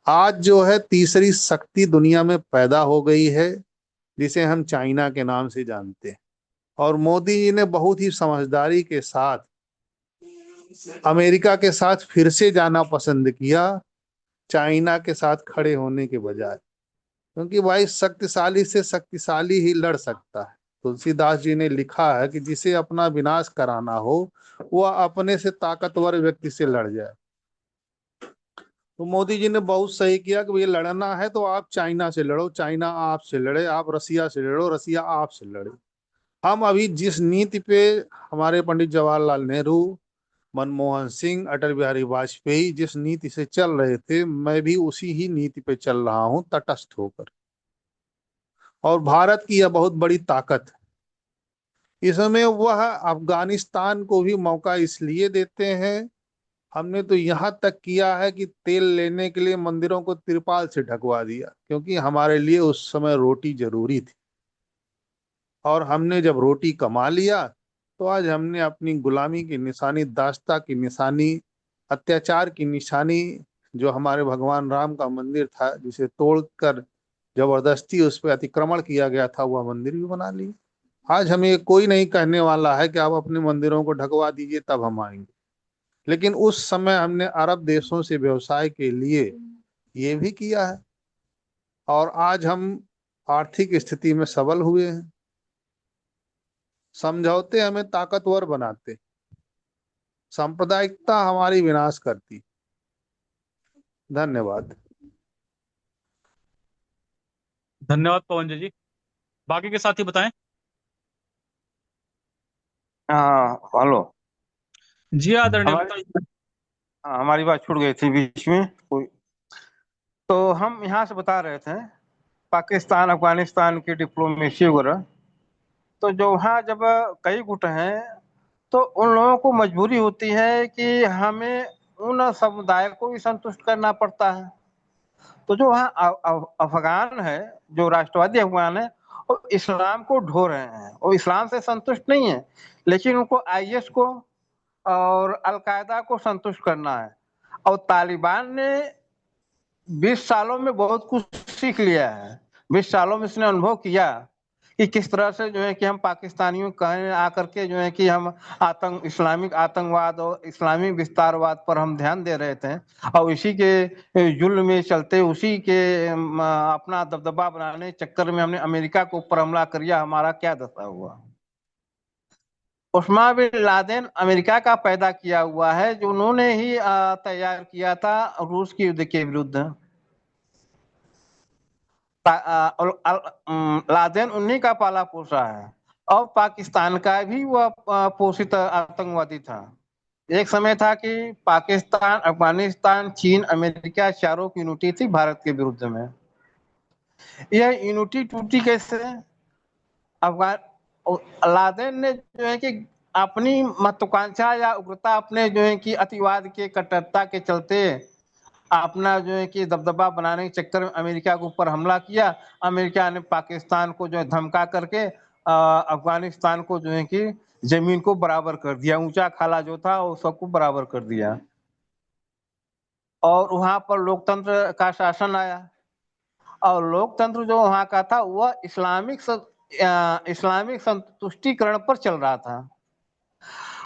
आज जो है तीसरी शक्ति दुनिया में पैदा हो गई है, जिसे हम चाइना के नाम से जानते हैं। और मोदी जी ने बहुत ही समझदारी के साथ अमेरिका के साथ फिर से जाना पसंद किया, चाइना के साथ खड़े होने के बजाय। क्योंकि भाई शक्तिशाली से शक्तिशाली ही लड़ सकता है। तुलसीदास जी ने लिखा है कि जिसे अपना विनाश कराना हो वह अपने से ताकतवर व्यक्ति से लड़ जाए। तो मोदी जी ने बहुत सही किया कि ये लड़ना है तो आप चाइना से लड़ो, चाइना आपसे लड़े, आप रसिया से लड़ो, रसिया आपसे लड़े। हम अभी जिस नीति पे हमारे पंडित जवाहरलाल नेहरू, मनमोहन सिंह, अटल बिहारी वाजपेयी जिस नीति से चल रहे थे, मैं भी उसी ही नीति पे चल रहा हूं, तटस्थ होकर। और भारत की यह बहुत बड़ी ताकत है। इसमें वह अफगानिस्तान को भी मौका इसलिए देते हैं, हमने तो यहाँ तक किया है कि तेल लेने के लिए मंदिरों को तिरपाल से ढकवा दिया, क्योंकि हमारे लिए उस समय रोटी जरूरी थी। और हमने जब रोटी कमा लिया तो आज हमने अपनी गुलामी की निशानी, दासता की निशानी, अत्याचार की निशानी, जो हमारे भगवान राम का मंदिर था जिसे तोड़कर जबरदस्ती उस पर अतिक्रमण किया गया था, वह मंदिर भी बना ली। आज हमें कोई नहीं कहने वाला है कि आप अपने मंदिरों को ढकवा दीजिए तब हम आएंगे। लेकिन उस समय हमने अरब देशों से व्यवसाय के लिए ये भी किया है। और आज हम आर्थिक स्थिति में सबल हुए हैं। समझौते हमें ताकतवर बनाते, सांप्रदायिकता हमारी विनाश करती। धन्यवाद। धन्यवाद पवन जी। बाकी के साथी बताएं। हाँ हेलो। जी आदरणीय, हमारी बताइए। हमारी बात छूट गई थी बीच में कोई, तो हम यहाँ से बता रहे थे पाकिस्तान अफगानिस्तान की डिप्लोमेसी वगैरह। तो जो वहाँ जब कई गुट हैं तो उन लोगों को मजबूरी होती है कि हमें उन समुदाय को भी संतुष्ट करना पड़ता है। तो जो वहाँ अफगान है, जो राष्ट्रवादी अफगान है, वो इस्लाम को ढो रहे हैं, वो इस्लाम से संतुष्ट नहीं है, लेकिन उनको आईएस को और अलकायदा को संतुष्ट करना है। और तालिबान ने 20 सालों में बहुत कुछ सीख लिया है। 20 सालों में इसने अनुभव किया कि किस तरह से जो है कि हम पाकिस्तानियों कहें आकर के जो है कि हम इस्लामिक आतंकवाद और इस्लामिक विस्तारवाद पर हम ध्यान दे रहे थे, और इसी के जुल्म में चलते, उसी के अपना दबदबा बनाने चक्कर में हमने अमेरिका को ऊपर हमला कर दिया। हमारा क्या दशा हुआ। उस्मा बिन लादेन अमेरिका का पैदा किया हुआ है, जो उन्होंने ही तैयार किया था रूस के युद्ध के विरुद्ध। लादेन उन्हीं का पाला पोसा है, और पाकिस्तान का भी वह पोषित आतंकवादी था। एक समय था कि पाकिस्तान, अफगानिस्तान, चीन, अमेरिका चारों की यूनिटी थी भारत के विरुद्ध में। यह यूनिटी टूटी कैसे? अफगान लादेन ने जो है कि अपनी महत्वाकांक्षा या उग्रता, अपने जो है कि अतिवाद के कट्टरता के चलते अपना जो है कि दबदबा बनाने के चक्कर में अमेरिका के ऊपर हमला किया। अमेरिका ने पाकिस्तान को जो है धमका करके अफगानिस्तान को जो है कि जमीन को बराबर कर दिया, ऊंचा खाला जो था वो सबको बराबर कर दिया, और वहां पर लोकतंत्र का शासन आया। और लोकतंत्र जो वहां का था वह इस्लामिक संतुष्टिकरण पर चल रहा था,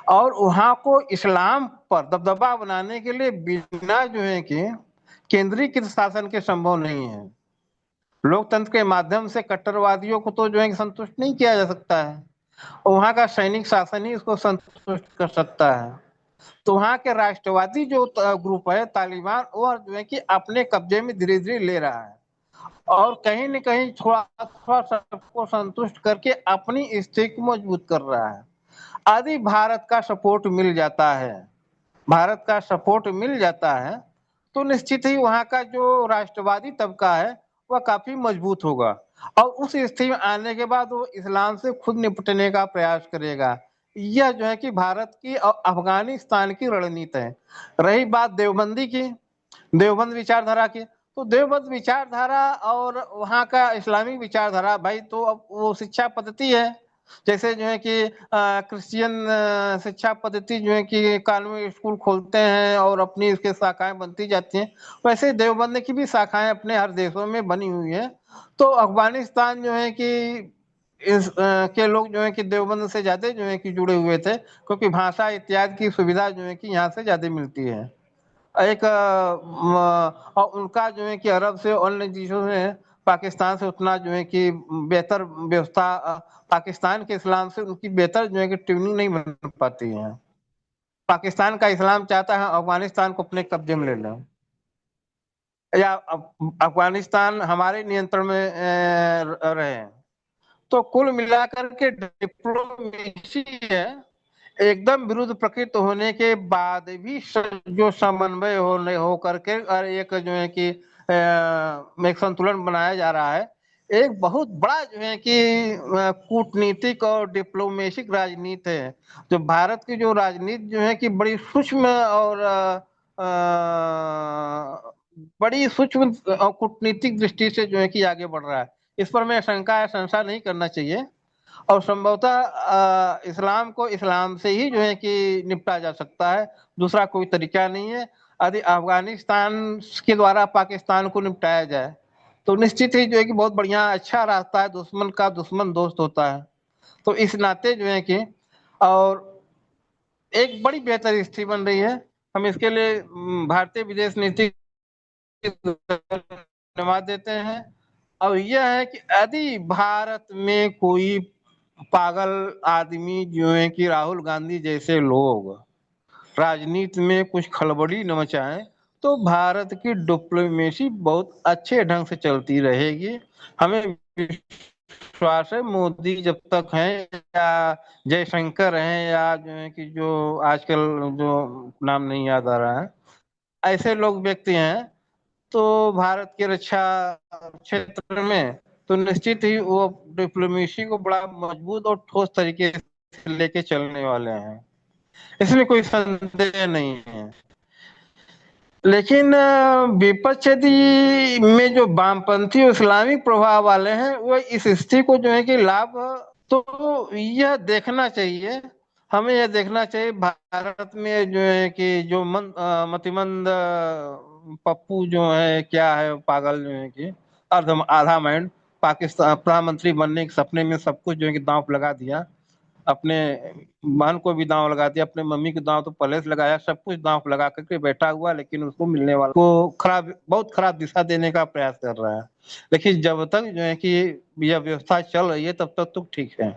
और वहां को इस्लाम पर दबदबा बनाने के लिए बिना जो है कि केंद्रीकृत शासन के संभव नहीं है। लोकतंत्र के माध्यम से कट्टरवादियों को तो जो है कि संतुष्ट नहीं किया जा सकता है, और वहां का सैनिक शासन ही उसको संतुष्ट कर सकता है। तो वहां के राष्ट्रवादी जो ग्रुप है तालिबान, वो जो है कि अपने कब्जे में धीरे धीरे ले रहा है, और कहीं न कहीं थोड़ा थोड़ा सबको संतुष्ट करके अपनी स्थिति को मजबूत कर रहा है। यदि भारत का सपोर्ट मिल जाता है, भारत का सपोर्ट मिल जाता है, तो निश्चित ही वहां का जो राष्ट्रवादी तबका है वह काफी मजबूत होगा, और उस स्थिति में आने के बाद वो इस्लाम से खुद निपटने का प्रयास करेगा। यह जो है कि भारत की और अफगानिस्तान की रणनीति है। रही बात देवबंदी की, देवबंद विचारधारा की, तो देवबंद विचारधारा और वहाँ का इस्लामिक विचारधारा भाई, तो अब वो शिक्षा पद्धति है। जैसे जो है कि क्रिश्चियन शिक्षा पद्धति जो है कि कानूनी स्कूल खोलते हैं और अपनी इसके शाखाएं बनती जाती हैं, वैसे देवबंद की भी शाखाएं अपने हर देशों में बनी हुई है। तो अफगानिस्तान जो है कि इस के लोग जो है कि देवबंद से ज्यादा जो है कि जुड़े हुए थे, क्योंकि भाषा इत्यादि की सुविधा जो है कि यहाँ से ज्यादा मिलती है। एक और उनका जो है कि अरब से अन्य देशों से, पाकिस्तान से उतना जो है कि बेहतर व्यवस्था, पाकिस्तान के इस्लाम से उनकी बेहतर जो है कि ट्यूनिंग नहीं बन पाती है। पाकिस्तान का इस्लाम चाहता है अफगानिस्तान को अपने कब्जे में ले लें, या अफगानिस्तान हमारे नियंत्रण में रहे। तो कुल मिलाकर के डिप्लोमेसी है, एकदम विरुद्ध प्रकृति होने के बाद भी जो समन्वय हो करके और एक जो है कि एक संतुलन बनाया जा रहा है। एक बहुत बड़ा जो है कि कूटनीतिक और डिप्लोमेटिक राजनीति है, जो भारत की जो राजनीति जो है कि बड़ी सूक्ष्म और बड़ी सूक्ष्म और कूटनीतिक दृष्टि से जो है कि आगे बढ़ रहा है। इस पर मैं शंका या संशय नहीं करना चाहिए, और संभवतः इस्लाम को इस्लाम से ही जो है कि निपटा जा सकता है, दूसरा कोई तरीका नहीं है। यदि अफगानिस्तान के द्वारा पाकिस्तान को निपटाया जाए तो निश्चित ही जो है कि बहुत बढ़िया अच्छा रास्ता है, दुश्मन का दुश्मन दोस्त होता है। तो इस नाते जो है कि और एक बड़ी बेहतर स्थिति बन रही है। हम इसके लिए भारतीय विदेश नीति धन्यवाद देते हैं। और यह है कि यदि भारत में कोई पागल आदमी जो है कि राहुल गांधी जैसे लोग राजनीति में कुछ खलबली न मचाएं, तो भारत की डिप्लोमेसी बहुत अच्छे ढंग से चलती रहेगी। हमें विश्वास है मोदी जब तक हैं, या जयशंकर हैं, या जो है कि जो आजकल जो नाम नहीं याद आ रहा है, ऐसे लोग व्यक्ति हैं, तो भारत की रक्षा क्षेत्र में तो निश्चित ही वो डिप्लोमेसी को बड़ा मजबूत और ठोस तरीके से लेके चलने वाले हैं, इसमें कोई संदेह नहीं है। लेकिन विपक्षी में जो वामपंथी और इस्लामिक प्रभाव वाले हैं वो इस स्थिति को जो है कि लाभ, तो यह देखना चाहिए, हमें यह देखना चाहिए भारत में जो है कि जो मतिमंद पप्पू जो है, क्या है पागल जो है कि आधा माइंड, पाकिस्तान प्रधानमंत्री बनने के सपने में सब कुछ जो है कि दांव पे लगा दिया, अपने बहन को भी दांव लगा दिया, अपने मम्मी को दांव तो पहले से लगाया, सब कुछ दांव पे लगा करके बैठा हुआ, लेकिन उसको मिलने वाला को खराब, बहुत खराब दिशा देने का प्रयास कर रहा है। लेकिन जब तक जो है कि यह व्यवस्था चल रही है तब तक तो ठीक है,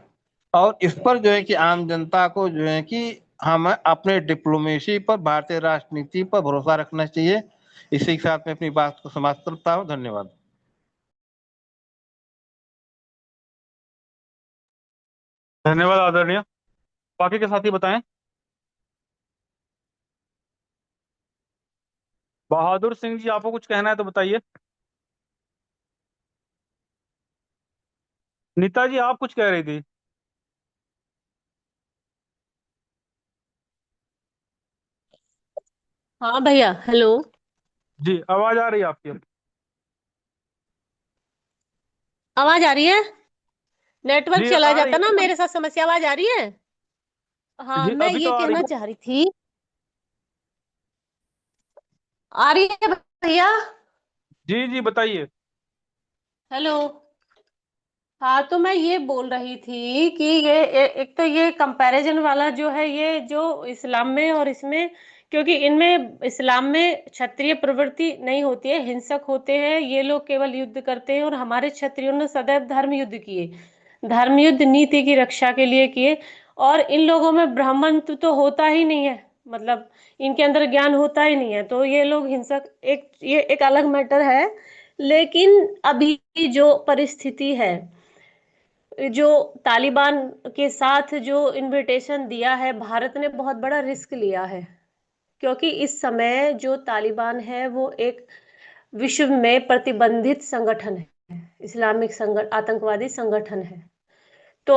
और इस पर जो है कि आम जनता को जो है कि हम अपने डिप्लोमेसी पर, भारतीय राजनीति पर भरोसा रखना चाहिए। इसी के साथ मैं अपनी बात को समाप्त करता हूँ। धन्यवाद। धन्यवाद आदरणीय। बाकी के साथी बताएं। बहादुर सिंह जी, आपको कुछ कहना है तो बताइए। नीता जी, आप कुछ कह रही थी। हाँ भैया, हेलो। जी, आवाज आ रही है आपकी। आवाज आ रही है? नेटवर्क जी चला आ रही जाता ना, है। मेरे साथ समस्या। आवाज आ रही है? हाँ, जी मैं अभी तो ये आ रही कहना है। चाह रही थी। आ रही है भैया? जी जी बताइए। हेलो। हाँ, तो मैं ये बोल रही थी कि एक तो ये कंपैरिजन वाला जो है, ये जो इस्लाम में और इसमें, क्योंकि इनमें इस्लाम में क्षत्रिय प्रवृत्ति नहीं होती है, हिंसक होते हैं ये लोग, केवल युद्ध करते हैं। और हमारे क्षत्रियों ने सदैव धर्म युद्ध किए, धर्म युद्ध नीति की रक्षा के लिए किए। और इन लोगों में ब्राह्मण तो होता ही नहीं है, मतलब इनके अंदर ज्ञान होता ही नहीं है, तो ये लोग हिंसक, ये एक अलग मैटर है। लेकिन अभी जो परिस्थिति है, जो तालिबान के साथ जो इनविटेशन दिया है, भारत ने बहुत बड़ा रिस्क लिया है। क्योंकि इस समय जो तालिबान है वो एक विश्व में प्रतिबंधित संगठन है, इस्लामिक आतंकवादी संगठन है। तो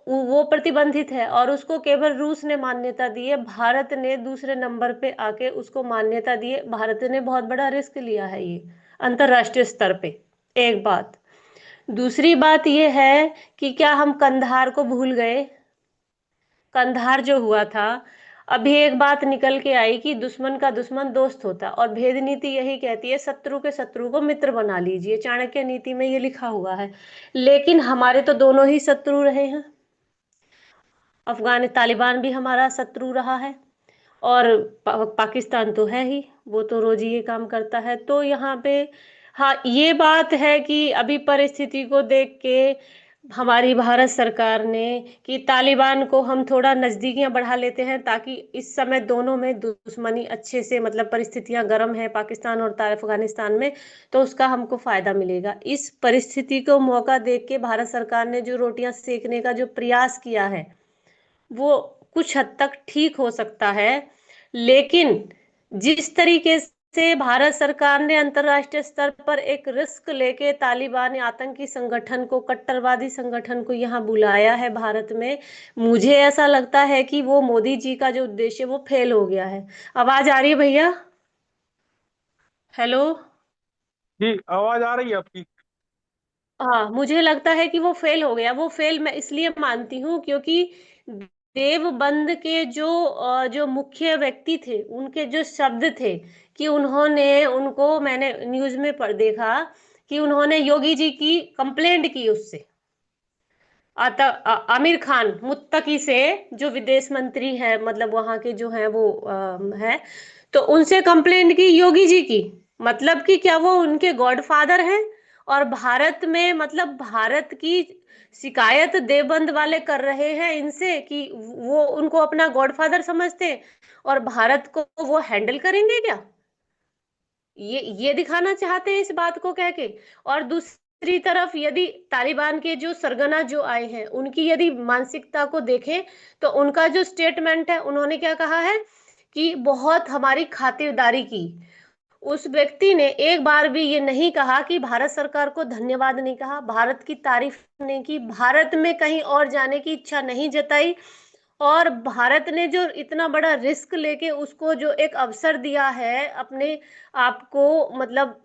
वो प्रतिबंधित है और उसको केवल रूस ने मान्यता दी है, भारत ने दूसरे नंबर पे आके उसको मान्यता दी है। भारत ने बहुत बड़ा रिस्क लिया है ये अंतरराष्ट्रीय स्तर पे। एक बात। दूसरी बात ये है कि क्या हम कंधार को भूल गए? कंधार जो हुआ था, अभी एक बात निकल के आई कि दुश्मन का दुश्मन दोस्त होता, और भेद नीति यही कहती है शत्रु के शत्रु को मित्र बना लीजिए, चाणक्य नीति में ये लिखा हुआ है। लेकिन हमारे तो दोनों ही शत्रु रहे हैं। तालिबान भी हमारा शत्रु रहा है, और पाकिस्तान तो है ही, वो तो रोज ही ये काम करता है। तो यहाँ पे हाँ, ये बात है कि अभी परिस्थिति को देख के हमारी भारत सरकार ने कि तालिबान को हम थोड़ा नजदीकियां बढ़ा लेते हैं, ताकि इस समय दोनों में दुश्मनी अच्छे से, मतलब परिस्थितियां गर्म है पाकिस्तान और अफगानिस्तान में, तो उसका हमको फायदा मिलेगा। इस परिस्थिति को मौका देख के भारत सरकार ने जो रोटियां सेकने का जो प्रयास किया है, वो कुछ हद तक ठीक हो सकता है। लेकिन जिस तरीके से भारत सरकार ने अंतरराष्ट्रीय स्तर पर एक रिस्क लेके तालिबान आतंकी संगठन को, कट्टरवादी संगठन को यहाँ बुलाया है भारत में, मुझे ऐसा लगता है कि वो मोदी जी का जो उद्देश्य है वो फेल हो गया है। आवाज आ रही है भैया? हेलो। जी आवाज आ रही है आपकी। हाँ, मुझे लगता है कि वो फेल हो गया। वो फेल मैं इसलिए मानती हूँ क्योंकि देवबंद के जो मुख्य व्यक्ति थे, उनके जो शब्द थे कि उन्होंने, उनको मैंने न्यूज में पढ़ देखा कि उन्होंने योगी जी की कंप्लेंट की उससे, आमिर खान मुत्तकी से, जो विदेश मंत्री है, मतलब वहां के जो है वो है, तो उनसे कंप्लेंट की योगी जी की। मतलब कि क्या वो उनके गॉडफादर हैं? और भारत में, मतलब भारत की शिकायत देवबंद वाले कर रहे हैं इनसे कि वो उनको अपना गॉडफादर समझते हैं, और भारत को वो हैंडल करेंगे क्या? ये दिखाना चाहते हैं इस बात को कह के। और दूसरी तरफ यदि तालिबान के जो सरगना जो आए हैं, उनकी यदि मानसिकता को देखें, तो उनका जो स्टेटमेंट है, उन्होंने क्या कहा है कि बहुत हमारी खातिरदारी की। उस व्यक्ति ने एक बार भी ये नहीं कहा कि भारत सरकार को धन्यवाद नहीं कहा, भारत की तारीफ नहीं की, भारत में कहीं और जाने की इच्छा नहीं जताई। और भारत ने जो इतना बड़ा रिस्क लेके उसको जो एक अवसर दिया है अपने आप को, मतलब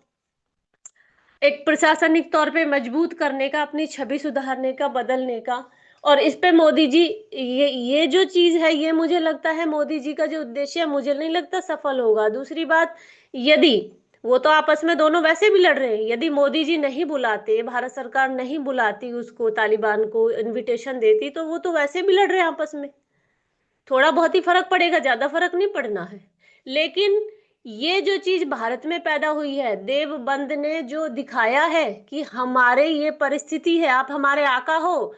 एक प्रशासनिक तौर पे मजबूत करने का, अपनी छवि सुधारने का, बदलने का, और इस पे मोदी जी, ये जो चीज है, ये मुझे लगता है मोदी जी का जो उद्देश्य है, मुझे नहीं लगता सफल होगा। दूसरी बात, यदि वो तो आपस में दोनों वैसे भी लड़ रहे हैं, यदि मोदी जी नहीं बुलाते, भारत सरकार नहीं बुलाती उसको, तालिबान को इनविटेशन देती, तो वो तो वैसे भी लड़ रहे हैं आपस में। थोड़ा बहुत ही फर्क पड़ेगा, ज्यादा फर्क नहीं पड़ना है। लेकिन ये जो चीज भारत में पैदा हुई है, देवबंद ने जो दिखाया है कि हमारे ये परिस्थिति है, आप हमारे आका हो,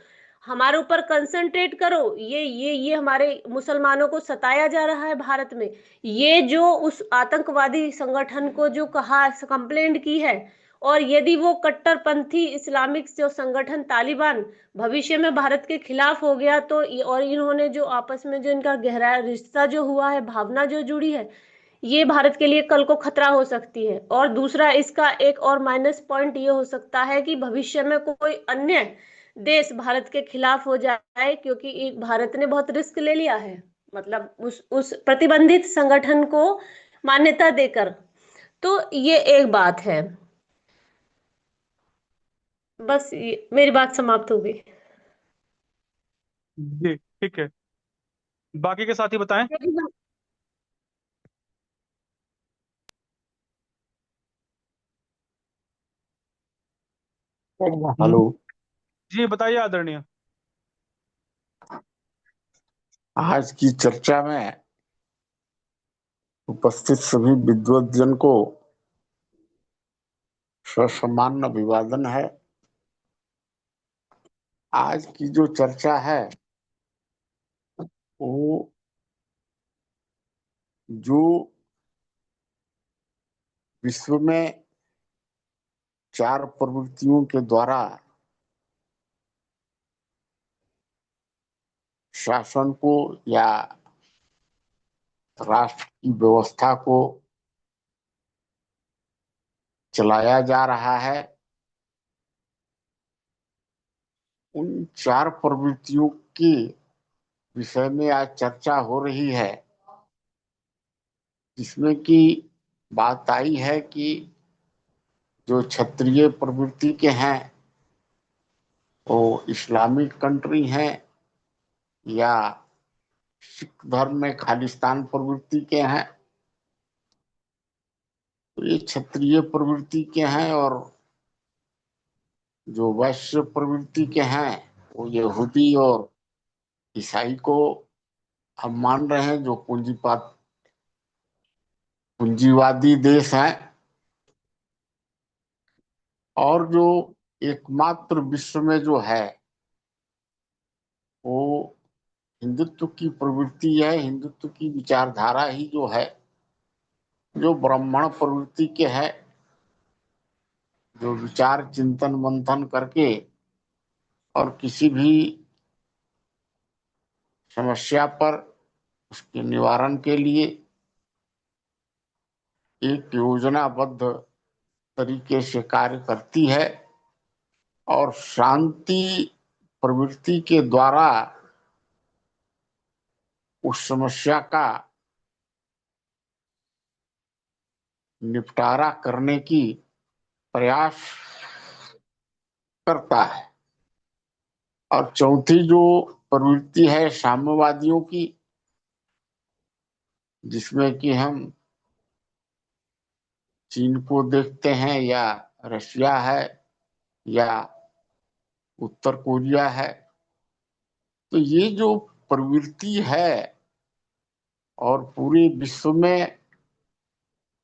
हमारे ऊपर कंसंट्रेट करो, ये हमारे मुसलमानों को सताया जा रहा है भारत में, ये जो उस आतंकवादी संगठन को जो कहा, कंप्लेंट की है। और यदि वो कट्टरपंथी इस्लामिक जो संगठन तालिबान भविष्य में भारत के खिलाफ हो गया, तो और इन्होंने जो आपस में जो इनका गहरा रिश्ता जो हुआ है, भावना जो जुड़ी है, ये भारत के लिए कल को खतरा हो सकती है। और दूसरा, इसका एक और माइनस पॉइंट ये हो सकता है कि भविष्य में कोई अन्य देश भारत के खिलाफ हो जाए, क्योंकि भारत ने बहुत रिस्क ले लिया है, मतलब उस प्रतिबंधित संगठन को मान्यता देकर। तो ये एक बात है। बस मेरी बात समाप्त हो गई। जी ठीक है। बाकी के साथी बताएं। हेलो। जी बताइए आदरणीय। आज की चर्चा में उपस्थित सभी विद्वद्जन को ससम्मान अभिवादन है। आज की जो चर्चा है वो जो विश्व में 4 प्रवृत्तियों के द्वारा शासन को या राष्ट्र की व्यवस्था को चलाया जा रहा है, उन 4 प्रवृत्तियों के विषय में आज चर्चा हो रही है, जिसमें कि बात आई है कि जो क्षत्रिय प्रवृत्ति के हैं वो इस्लामिक कंट्री हैं या सिख धर्म में खालिस्तान प्रवृत्ति के हैं। तो ये क्षत्रिय प्रवृत्ति के हैं, और जो वैश्य प्रवृत्ति के हैं वो यहूदी और ईसाई को हम मान रहे हैं, जो पूंजीवादी देश हैं। और जो एकमात्र विश्व में जो है वो हिंदुत्व की प्रवृत्ति है, हिंदुत्व की विचारधारा ही जो है, जो ब्राह्मण प्रवृत्ति के है, जो विचार चिंतन मंथन करके और किसी भी समस्या पर उसके निवारण के लिए एक योजनाबद्ध तरीके से कार्य करती है और शांति प्रवृत्ति के द्वारा उस समस्या का निपटारा करने की प्रयास करता है। और चौथी जो प्रवृत्ति है साम्यवादियों की, जिसमें कि हम चीन को देखते हैं या रशिया है या उत्तर कोरिया है, तो ये जो प्रवृत्ति है और पूरे विश्व में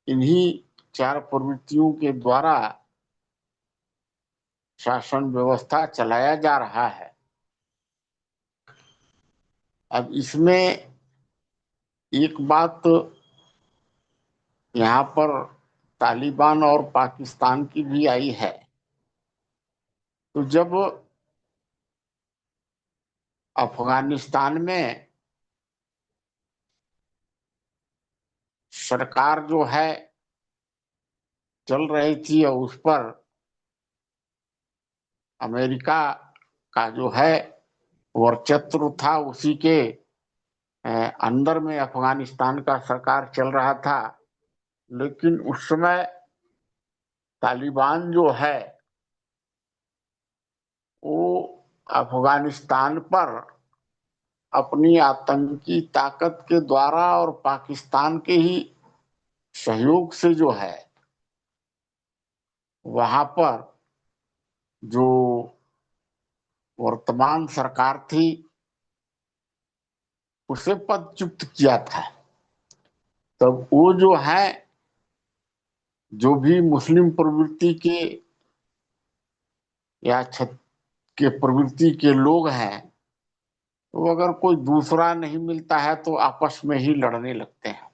इन्हीं 4 प्रवृत्तियों के द्वारा शासन व्यवस्था चलाया जा रहा है। अब इसमें एक बात यहाँ पर तालिबान और पाकिस्तान की भी आई है। तो जब अफगानिस्तान में सरकार जो है चल रही थी और उस पर अमेरिका का जो है वर्चस्व था, उसी के अंदर में अफगानिस्तान का सरकार चल रहा था। लेकिन उस समय तालिबान जो है वो अफगानिस्तान पर अपनी आतंकी ताकत के द्वारा और पाकिस्तान के ही सहयोग से जो है वहां पर जो वर्तमान सरकार थी उसे पदच्युत किया था। तब वो जो है, जो भी मुस्लिम प्रवृत्ति के या छत के प्रवृत्ति के लोग हैं, तो अगर कोई दूसरा नहीं मिलता है तो आपस में ही लड़ने लगते हैं।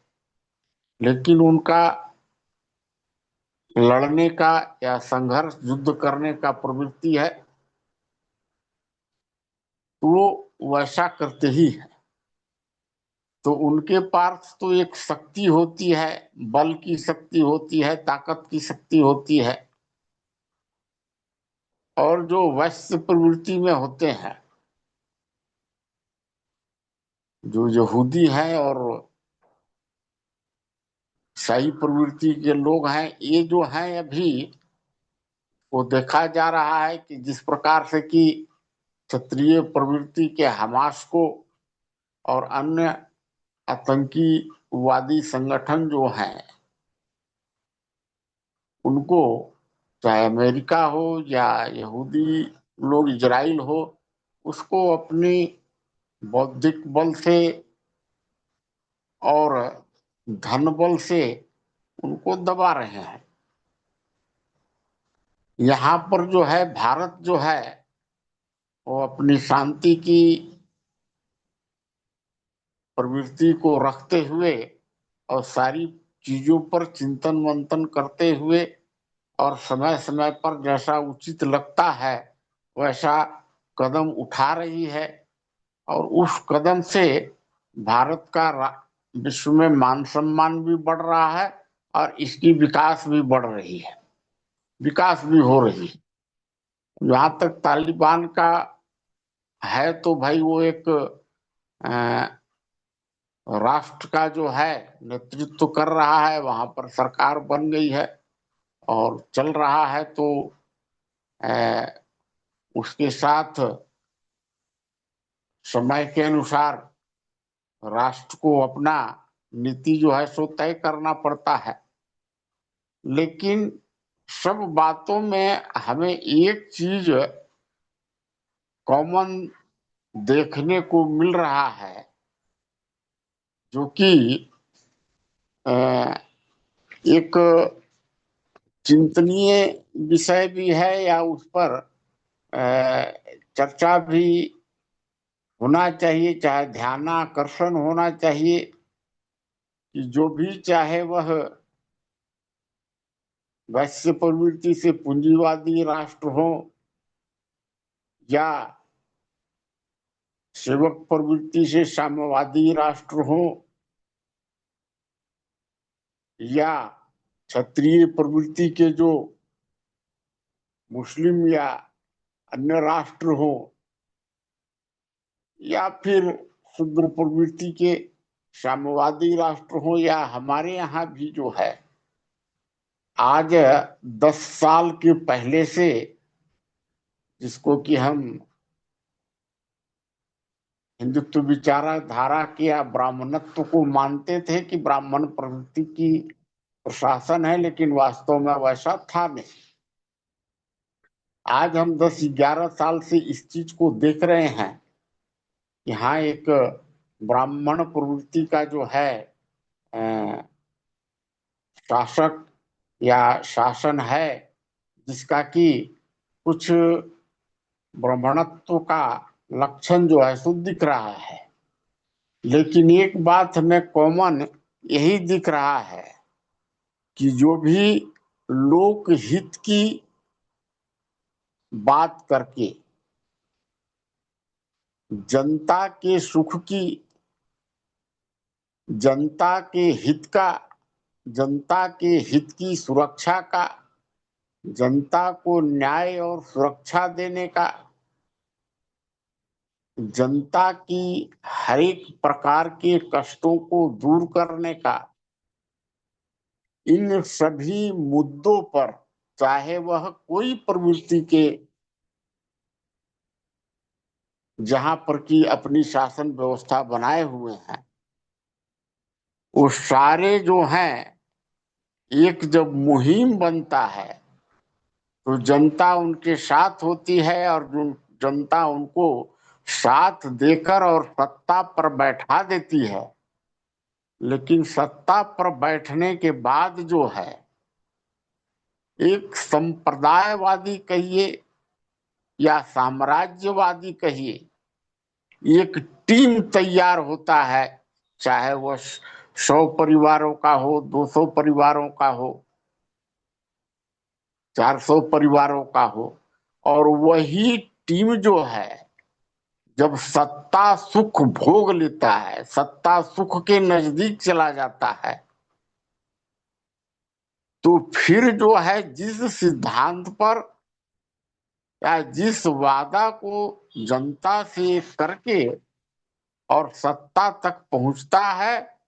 लेकिन उनका लड़ने का या संघर्ष युद्ध करने का प्रवृत्ति है, तो वो वैसा करते ही है। तो उनके पास तो एक शक्ति होती है, बल की शक्ति होती है, ताकत की शक्ति होती है। और जो वैश्य प्रवृत्ति में होते हैं, जो यहूदी हैं और ईसाई प्रवृत्ति के लोग हैं, ये जो हैं अभी वो देखा जा रहा है कि जिस प्रकार से कि क्षत्रिय प्रवृत्ति के हमास को और अन्य आतंकीवादी संगठन जो हैं उनको, चाहे अमेरिका हो या यहूदी लोग, इजराइल हो, उसको अपनी बौद्धिक बल से और धन बल से उनको दबा रहे हैं। यहाँ पर जो है भारत जो है वो अपनी शांति की प्रवृत्ति को रखते हुए और सारी चीजों पर चिंतन मंथन करते हुए और समय समय पर जैसा उचित लगता है वैसा कदम उठा रही है, और उस कदम से भारत का विश्व में मान सम्मान भी बढ़ रहा है और इसकी विकास भी बढ़ रही है, विकास भी हो रही है। जहाँ तक तालिबान का है तो भाई वो एक राष्ट्र का जो है नेतृत्व कर रहा है, वहां पर सरकार बन गई है और चल रहा है, तो उसके साथ समय के अनुसार राष्ट्र को अपना नीति जो है सो तय करना पड़ता है। लेकिन सब बातों में हमें एक चीज कॉमन देखने को मिल रहा है, जो कि एक चिंतनीय विषय भी है या उस पर चर्चा भी होना चाहिए, चाहे ध्यानाकर्षण होना चाहिए कि जो भी चाहे वह वैश्य प्रवृत्ति से पूंजीवादी राष्ट्र हो या सेवक प्रवृत्ति से साम्यवादी राष्ट्र हो या क्षत्रिय प्रवृत्ति के जो मुस्लिम या अन्य राष्ट्र हो या फिर शूद्र प्रवृत्ति के साम्यवादी राष्ट्र हो, या हमारे यहाँ भी जो है आज 10 साल के पहले से, जिसको कि हम हिंदुत्व विचारधारा के या ब्राह्मणत्व को मानते थे कि ब्राह्मण प्रवृत्ति की प्रशासन है, लेकिन वास्तव में वैसा था नहीं। आज हम 10-11 साल से इस चीज को देख रहे हैं। यहाँ एक ब्राह्मण प्रवृत्ति का जो है शासक या शासन है, जिसका कि कुछ ब्राह्मणत्व का लक्षण जो है सो दिख रहा है। लेकिन एक बात हमें कॉमन यही दिख रहा है कि जो भी लोक हित की बात करके जनता के सुख की, जनता के हित का, जनता के हित की सुरक्षा का, जनता को न्याय और सुरक्षा देने का, जनता की हर एक प्रकार के कष्टों को दूर करने का, इन सभी मुद्दों पर चाहे वह कोई प्रवृत्ति के जहां पर की अपनी शासन व्यवस्था बनाए हुए हैं, वो सारे जो हैं एक जब मुहिम बनता है तो जनता उनके साथ होती है और जो जनता उनको साथ देकर और सत्ता पर बैठा देती है। लेकिन सत्ता पर बैठने के बाद जो है एक संप्रदायवादी कहिए या साम्राज्यवादी कहिए, एक टीम तैयार होता है, चाहे वह 100 परिवारों का हो, 200 परिवारों का हो, 400 परिवारों का हो, और वही टीम जो है जब सत्ता सुख भोग लेता है, सत्ता सुख के नजदीक चला जाता है, तो फिर जो है जिस सिद्धांत पर या जिस वादा को जनता से करके और सत्ता तक पहुंचता है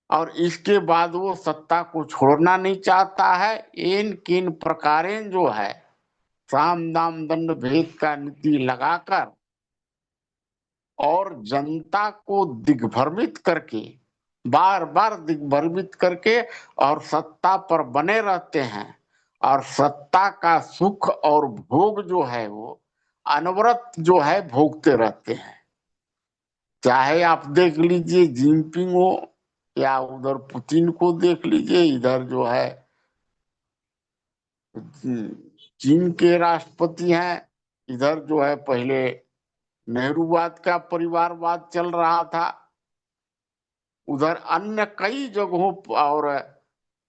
और इसके बाद वो सत्ता को छोड़ना नहीं चाहता है, इन किन प्रकारें जो है साम दाम दंड भेद का नीति लगाकर और जनता को दिग्भ्रमित करके, बार बार दिग्भ्रमित करके और सत्ता पर बने रहते हैं, और सत्ता का सुख और भोग जो है वो अनवरत जो है भोगते रहते हैं। चाहे आप देख लीजिए जिनपिंग हो, या उधर पुतिन को देख लीजिए, इधर जो है चीन के राष्ट्रपति हैं, इधर जो है पहले नेहरूवाद का परिवारवाद चल रहा था, उधर अन्य कई जगहों और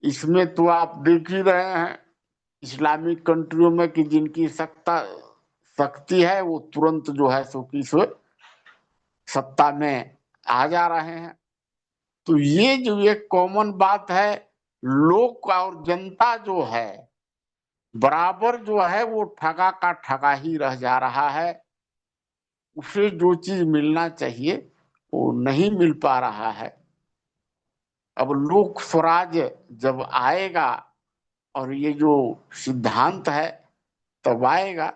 इसमें तो आप देख ही रहे हैं इस्लामिक कंट्रियों में कि जिनकी शक्ति है वो तुरंत जो है सो की सो सत्ता में आ जा रहे हैं। तो ये जो एक कॉमन बात है, लोग और जनता जो है बराबर जो है वो ठगा का ठगा ही रह जा रहा है। उसे जो चीज मिलना चाहिए वो नहीं मिल पा रहा है। अब लोक स्वराज जब आएगा और ये जो सिद्धांत है तब आएगा।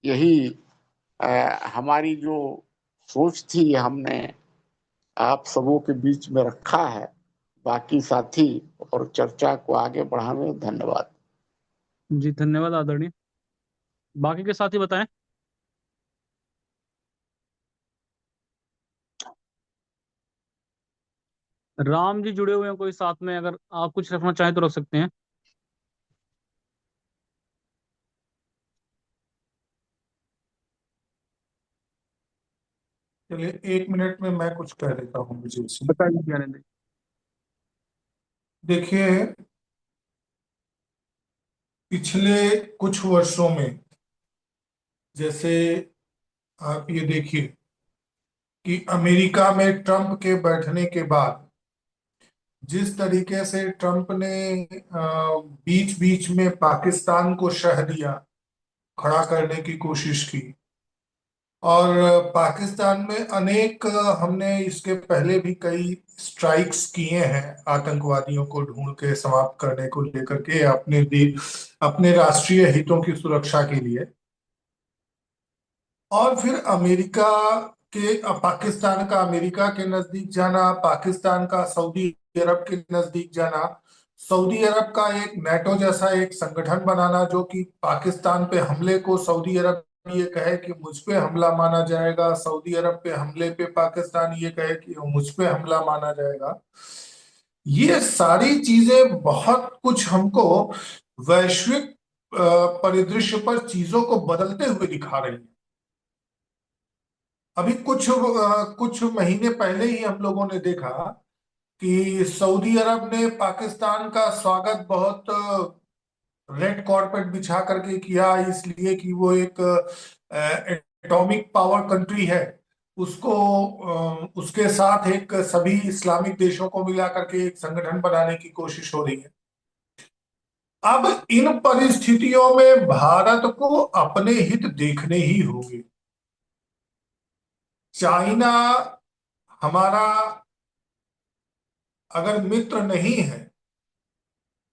यही हमारी जो सोच थी हमने आप सबों के बीच में रखा है। बाकी साथी और चर्चा को आगे बढ़ाने में धन्यवाद। जी धन्यवाद आदरणीय। बाकी के साथी बताएं। राम जी जुड़े हुए हैं कोई साथ में, अगर आप कुछ रखना चाहें तो रख सकते हैं। चलिए 1 मिनट में मैं कुछ कह देता हूँ विजय सिंह। बताइए ज्ञानेंद्र जी। देखिए, पिछले कुछ वर्षों में जैसे आप ये देखिए कि अमेरिका में ट्रंप के बैठने के बाद जिस तरीके से ट्रंप ने बीच बीच में पाकिस्तान को शह दिया, खड़ा करने की कोशिश की, और पाकिस्तान में अनेक हमने इसके पहले भी कई स्ट्राइक्स किए हैं आतंकवादियों को ढूंढ के समाप्त करने को लेकर के अपने राष्ट्रीय हितों की सुरक्षा के लिए। और फिर पाकिस्तान का अमेरिका के नजदीक जाना, पाकिस्तान का सऊदी अरब के नजदीक जाना, सऊदी अरब का एक नेटो जैसा एक संगठन बनाना जो कि पाकिस्तान पे हमले को सऊदी अरब ये कहे कि मुझ पे हमला माना जाएगा, सऊदी अरब पे हमले पे पाकिस्तान ये कहे कि मुझ पे हमला माना जाएगा। ये सारी चीजें बहुत कुछ हमको वैश्विक परिदृश्य पर चीजों को बदलते हुए दिखा रही है। अभी कुछ महीने पहले ही हम लोगों ने देखा कि सऊदी अरब ने पाकिस्तान का स्वागत बहुत रेड कॉर्पेट बिछा करके किया, इसलिए कि वो एक एटॉमिक पावर कंट्री है। उसको उसके साथ एक सभी इस्लामिक देशों को मिला करके एक संगठन बनाने की कोशिश हो रही है। अब इन परिस्थितियों में भारत को अपने हित देखने ही होंगे। चाइना हमारा अगर मित्र नहीं है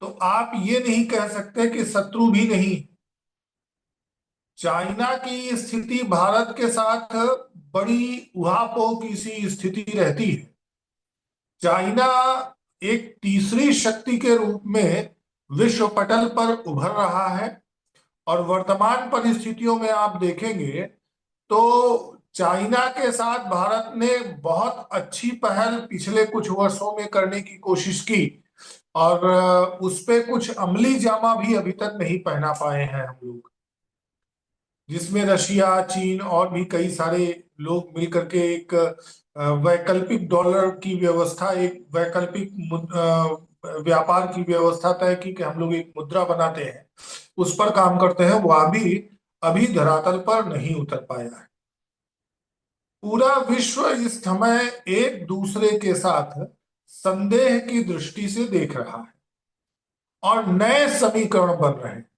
तो आप ये नहीं कह सकते कि शत्रु भी नहीं। चाइना की स्थिति भारत के साथ बड़ी उहापोह की सी स्थिति रहती है। चाइना एक तीसरी शक्ति के रूप में विश्व पटल पर उभर रहा है, और वर्तमान परिस्थितियों में आप देखेंगे तो चाइना के साथ भारत ने बहुत अच्छी पहल पिछले कुछ वर्षों में करने की कोशिश की, और उस पे कुछ अमली जामा भी अभी तक नहीं पहना पाए हैं हम लोग, जिसमें रशिया, चीन और भी कई सारे लोग मिलकर के एक वैकल्पिक डॉलर की व्यवस्था, एक वैकल्पिक व्यापार की व्यवस्था तय की कि हम लोग एक मुद्रा बनाते हैं, उस पर काम करते हैं। वह भी अभी धरातल पर नहीं उतर पाया है। पूरा विश्व इस समय एक दूसरे के साथ संदेह की दृष्टि से देख रहा है और नए समीकरण बन रहे हैं।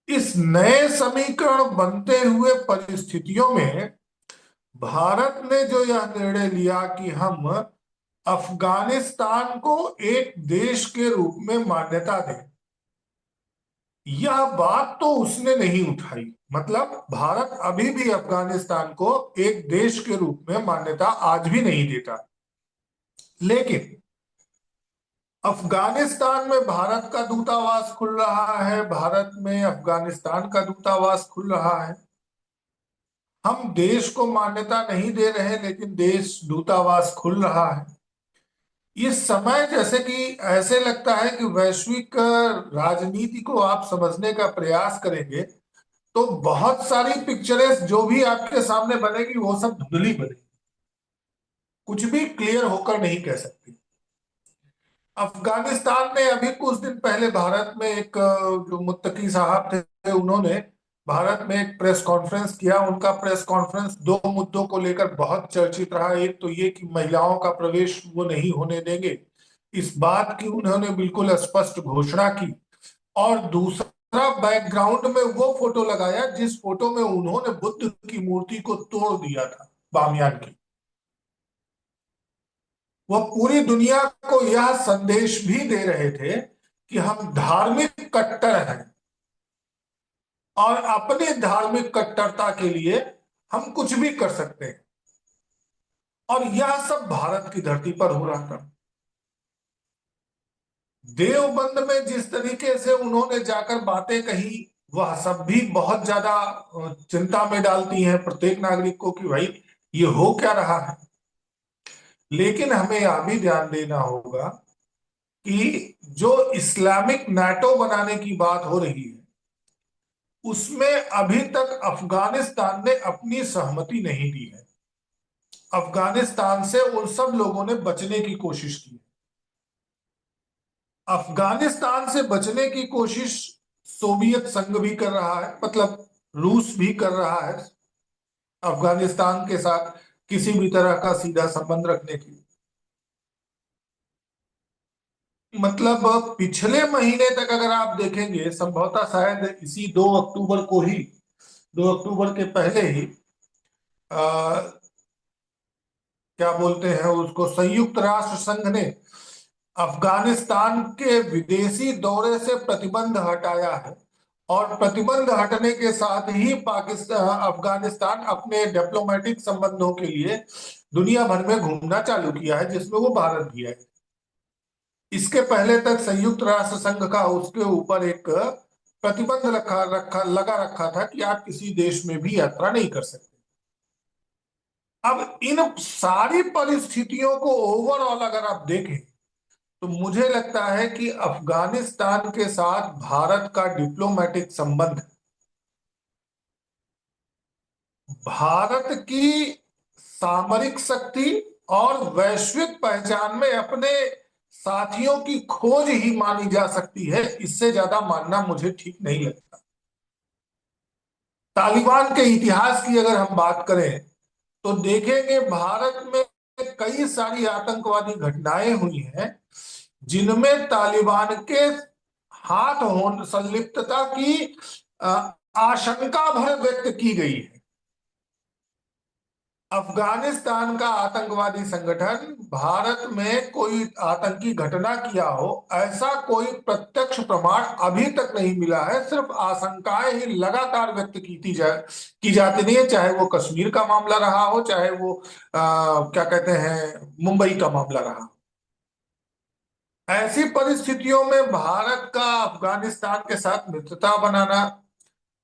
इस नए समीकरण बनते हुए परिस्थितियों में भारत ने जो यह निर्णय लिया कि हम अफगानिस्तान को एक देश के रूप में मान्यता दें, यह बात तो उसने नहीं उठाई। मतलब भारत अभी भी अफगानिस्तान को एक देश के रूप में मान्यता आज भी नहीं देता। लेकिन अफगानिस्तान में भारत का दूतावास खुल रहा है, भारत में अफगानिस्तान का दूतावास खुल रहा है। हम देश को मान्यता नहीं दे रहे, लेकिन देश दूतावास खुल रहा है। इस समय जैसे कि ऐसे लगता है कि वैश्विक राजनीति को आप समझने का प्रयास करेंगे तो बहुत सारी पिक्चरें जो भी आपके सामने बनेगी वो सब धुंधली बनेगी, कुछ भी क्लियर होकर नहीं कह सकती। अफगानिस्तान ने अभी कुछ दिन पहले भारत में एक जो मुत्तकी साहब थे उन्होंने भारत में एक प्रेस कॉन्फ्रेंस किया। उनका प्रेस कॉन्फ्रेंस दो मुद्दों को लेकर बहुत चर्चित रहा। एक तो ये कि महिलाओं का प्रवेश वो नहीं होने देंगे, इस बात की उन्होंने बिल्कुल स्पष्ट घोषणा की। और दूसरा, बैकग्राउंड में वो फोटो लगाया जिस फोटो में उन्होंने बुद्ध की मूर्ति को तोड़ दिया था, बामियान की। वह पूरी दुनिया को यह संदेश भी दे रहे थे कि हम धार्मिक कट्टर हैं और अपनी धार्मिक कट्टरता के लिए हम कुछ भी कर सकते हैं। और यह सब भारत की धरती पर हो रहा था। देवबंद में जिस तरीके से उन्होंने जाकर बातें कही, वह सब भी बहुत ज्यादा चिंता में डालती हैं प्रत्येक नागरिक को कि भाई ये हो क्या रहा है। लेकिन हमें यह भी ध्यान देना होगा कि जो इस्लामिक नाटो बनाने की बात हो रही है उसमें अभी तक अफगानिस्तान ने अपनी सहमति नहीं दी है। अफगानिस्तान से उन सब लोगों ने बचने की कोशिश की। अफगानिस्तान से बचने की कोशिश सोवियत संघ भी कर रहा है, मतलब रूस भी कर रहा है अफगानिस्तान के साथ किसी भी तरह का सीधा संबंध रखने की। मतलब पिछले महीने तक अगर आप देखेंगे, संभवतः शायद इसी 2 अक्टूबर को ही, 2 अक्टूबर के पहले ही क्या बोलते हैं उसको, संयुक्त राष्ट्र संघ ने अफगानिस्तान के विदेशी दौरे से प्रतिबंध हटाया है। और प्रतिबंध हटने के साथ ही पाकिस्तान अफगानिस्तान अपने डिप्लोमेटिक संबंधों के लिए दुनिया भर में घूमना चालू किया है, जिसमें वो भारत भी है। इसके पहले तक संयुक्त राष्ट्र संघ का उसके ऊपर एक प्रतिबंध लगा रखा था कि आप किसी देश में भी यात्रा नहीं कर सकते। अब इन सारी परिस्थितियों को ओवरऑल अगर आप देखें तो मुझे लगता है कि अफगानिस्तान के साथ भारत का डिप्लोमेटिक संबंध भारत की सामरिक शक्ति और वैश्विक पहचान में अपने साथियों की खोज ही मानी जा सकती है। इससे ज्यादा मानना मुझे ठीक नहीं लगता। तालिबान के इतिहास की अगर हम बात करें तो देखेंगे भारत में कई सारी आतंकवादी घटनाएं हुई हैं जिनमें तालिबान के हाथ होने संलिप्तता की आशंका भर व्यक्त की गई है। अफगानिस्तान का आतंकवादी संगठन भारत में कोई आतंकी घटना किया हो ऐसा कोई प्रत्यक्ष प्रमाण अभी तक नहीं मिला है। सिर्फ आशंकाएं ही लगातार व्यक्त की जाती नहीं है, चाहे वो कश्मीर का मामला रहा हो, चाहे वो क्या कहते हैं मुंबई का मामला रहा हो। ऐसी परिस्थितियों में भारत का अफगानिस्तान के साथ मित्रता बनाना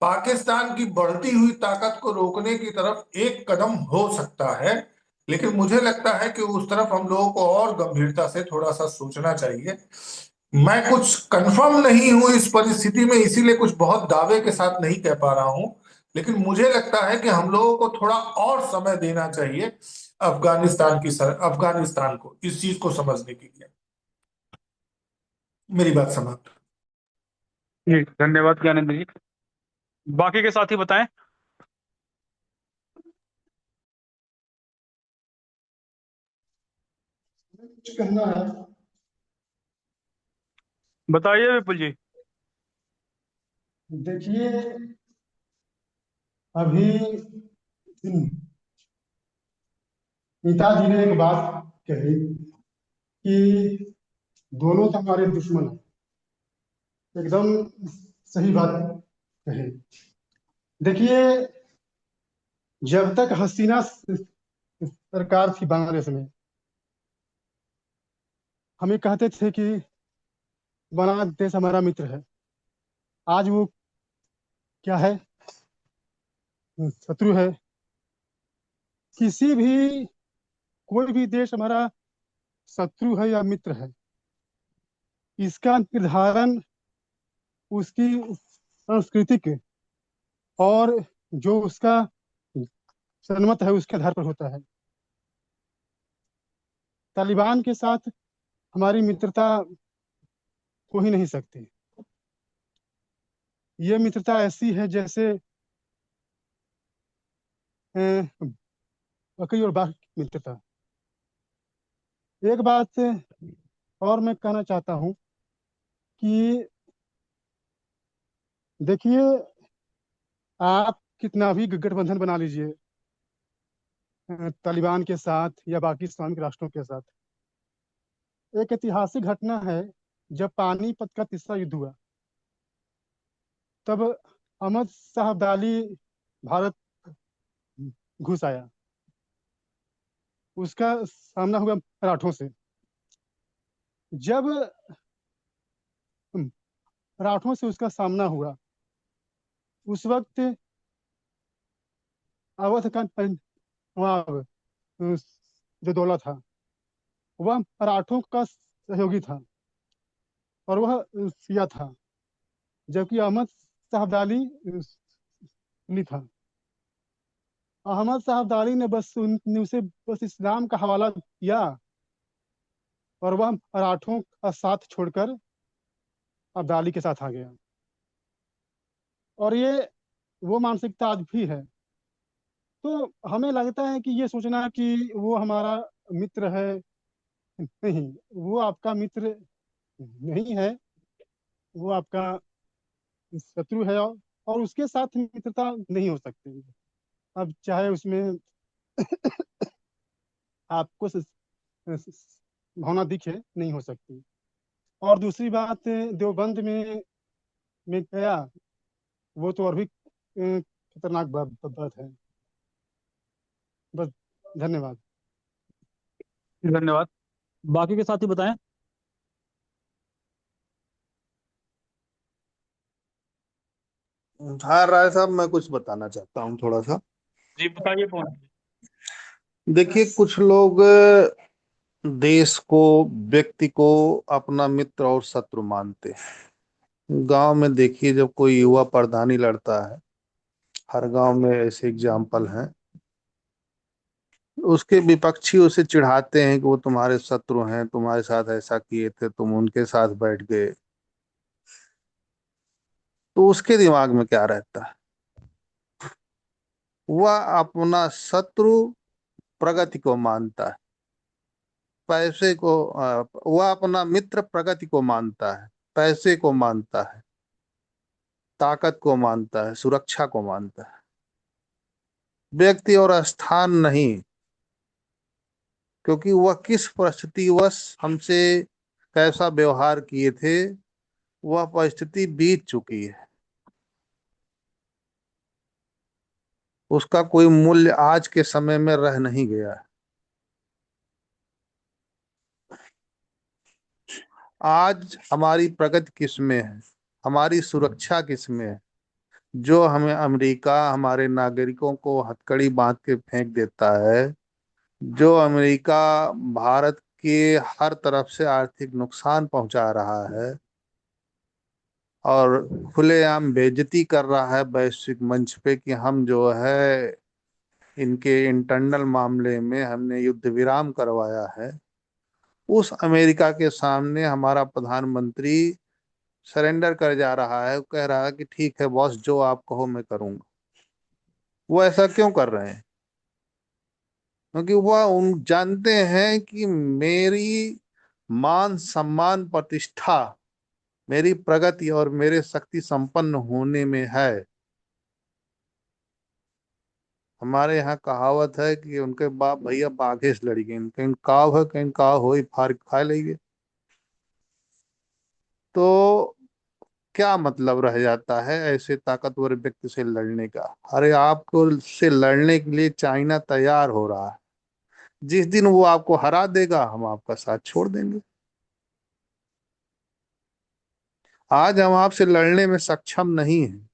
पाकिस्तान की बढ़ती हुई ताकत को रोकने की तरफ एक कदम हो सकता है। लेकिन मुझे लगता है कि उस तरफ हम लोगों को और गंभीरता से थोड़ा सा सोचना चाहिए। मैं कुछ कंफर्म नहीं हूं इस परिस्थिति में, इसीलिए कुछ बहुत दावे के साथ नहीं कह पा रहा हूं। लेकिन मुझे लगता है कि हम लोगों को थोड़ा और समय देना चाहिए अफगानिस्तान को इस चीज को समझने के लिए। मेरी बात समाप्त। जी धन्यवाद ज्ञानेंद्र जी। बाकी के साथी बताएं। कुछ कहना है? बताइए विपुल जी। देखिए, अभी पिताजी ने एक बात कही कि दोनों तो हमारे दुश्मन हैं, एकदम सही बात कही। देखिए, जब तक हसीना सरकार थी बांग्लादेश में, हम ये कहते थे कि बांग्लादेश हमारा मित्र है। आज वो क्या है? शत्रु है। किसी भी कोई भी देश हमारा शत्रु है या मित्र है, इसका निर्धारण उसकी सांस्कृतिक और जो उसका सन्मत है उसके आधार पर होता है। तालिबान के साथ हमारी मित्रता हो ही नहीं सकती। ये मित्रता ऐसी है जैसे बकरी और बाघ की मित्रता। एक बात और मैं कहना चाहता हूँ कि देखिए, आप कितना भी गठबंधन बना लीजिए तालिबान के साथ या बाकी इस्लामिक राष्ट्रों के साथ, एक ऐतिहासिक घटना है। जब पानीपत का तीसरा युद्ध हुआ, तब अहमद शाह अब्दाली भारत घुस आया। उसका सामना हुआ मराठों से। जब मराठों से उसका सामना हुआ, उस वक्त अवध का नवाब जो दौला था, वह मराठों का सहयोगी था और वह शिया था, जबकि अहमद शाह अब्दाली सुन्नी था। अहमद शाह अब्दाली ने उसे बस इस्लाम का हवाला किया और वह मराठों का साथ छोड़कर अब्दाली के साथ आ गया। और ये वो मानसिकता आज भी है। तो हमें लगता है कि ये सोचना कि वो हमारा मित्र है, नहीं, वो आपका मित्र नहीं है, वो आपका शत्रु है। और उसके साथ मित्रता नहीं हो सकती। अब चाहे उसमें आपको भावना दिखे, नहीं हो सकती। और दूसरी बात, देवबंद में गया, वो तो और भी खतरनाक बात है। बस, धन्यवाद। धन्यवाद। बाकी के साथी बताएं। हाँ राय साहब, मैं कुछ बताना चाहता हूँ थोड़ा सा। जी बताइए कौन। देखिए, कुछ लोग देश को, व्यक्ति को अपना मित्र और शत्रु मानते हैं। गांव में देखिए, जब कोई युवा प्रधानी लड़ता है, हर गांव में ऐसे एग्जाम्पल हैं, उसके विपक्षी उसे चिढ़ाते हैं कि वो तुम्हारे शत्रु हैं, तुम्हारे साथ ऐसा किए थे, तुम उनके साथ बैठ गए। तो उसके दिमाग में क्या रहता है? वह अपना शत्रु प्रगति को मानता है, पैसे को। वह अपना मित्र प्रगति को मानता है, पैसे को मानता है, ताकत को मानता है, सुरक्षा को मानता है, व्यक्ति और स्थान नहीं। क्योंकि वह किस परिस्थितिवश हमसे कैसा व्यवहार किए थे, वह परिस्थिति बीत चुकी है। उसका कोई मूल्य आज के समय में रह नहीं गया है। आज हमारी प्रगति किसमें है, हमारी सुरक्षा किसमें है? जो हमें अमेरिका हमारे नागरिकों को हथकड़ी बांध के फेंक देता है, जो अमेरिका भारत के हर तरफ से आर्थिक नुकसान पहुंचा रहा है और खुलेआम बेइज्जती कर रहा है वैश्विक मंच पे कि हम जो है इनके इंटरनल मामले में हमने युद्ध विराम करवाया है, उस अमेरिका के सामने हमारा प्रधानमंत्री सरेंडर कर जा रहा है। वो कह रहा है कि ठीक है बॉस, जो आप कहो मैं करूंगा। वो ऐसा क्यों कर रहे हैं? क्योंकि वह उन जानते हैं कि मेरी मान सम्मान प्रतिष्ठा, मेरी प्रगति और मेरे शक्ति संपन्न होने में है। हमारे यहाँ कहावत है कि उनके बाप भैया बाघे से लड़ी गई, कहीं काव है कहीं काव हो फार खा लेंगे। तो क्या मतलब रह जाता है ऐसे ताकतवर व्यक्ति से लड़ने का। अरे आपको से लड़ने के लिए चाइना तैयार हो रहा है, जिस दिन वो आपको हरा देगा हम आपका साथ छोड़ देंगे। आज हम आपसे लड़ने में सक्षम नहीं हैं,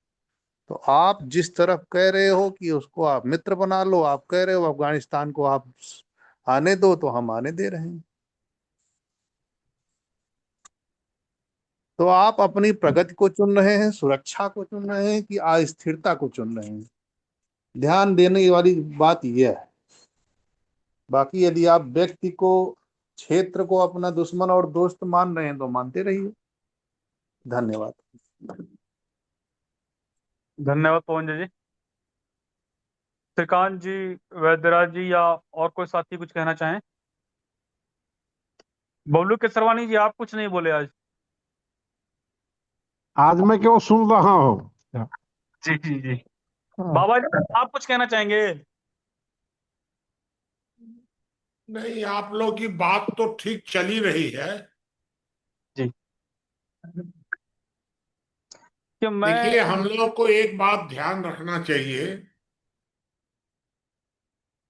तो आप जिस तरफ कह रहे हो कि उसको आप मित्र बना लो, आप कह रहे हो अफगानिस्तान को आप आने दो, तो हम आने दे रहे हैं। तो आप अपनी प्रगति को चुन रहे हैं, सुरक्षा को चुन रहे हैं, कि अस्थिरता को चुन रहे हैं। ध्यान देने वाली बात यह है। बाकी यदि आप व्यक्ति को, क्षेत्र को अपना दुश्मन और दोस्त मान रहे हैं तो मानते रहिए। धन्यवाद। धन्यवाद पवन जी। श्रीकांत जी, वैद्यराज जी या और कोई साथी कुछ कहना चाहें? बबलू केसरवानी जी, आप कुछ नहीं बोले आज। आज मैं क्यों सुन रहा हूँ। जी जी जी। बाबा जी, आप कुछ कहना चाहेंगे? नहीं, आप लोग की बात तो ठीक चली रही है। जी। कि मैं देखिए, हम लोग को एक बात ध्यान रखना चाहिए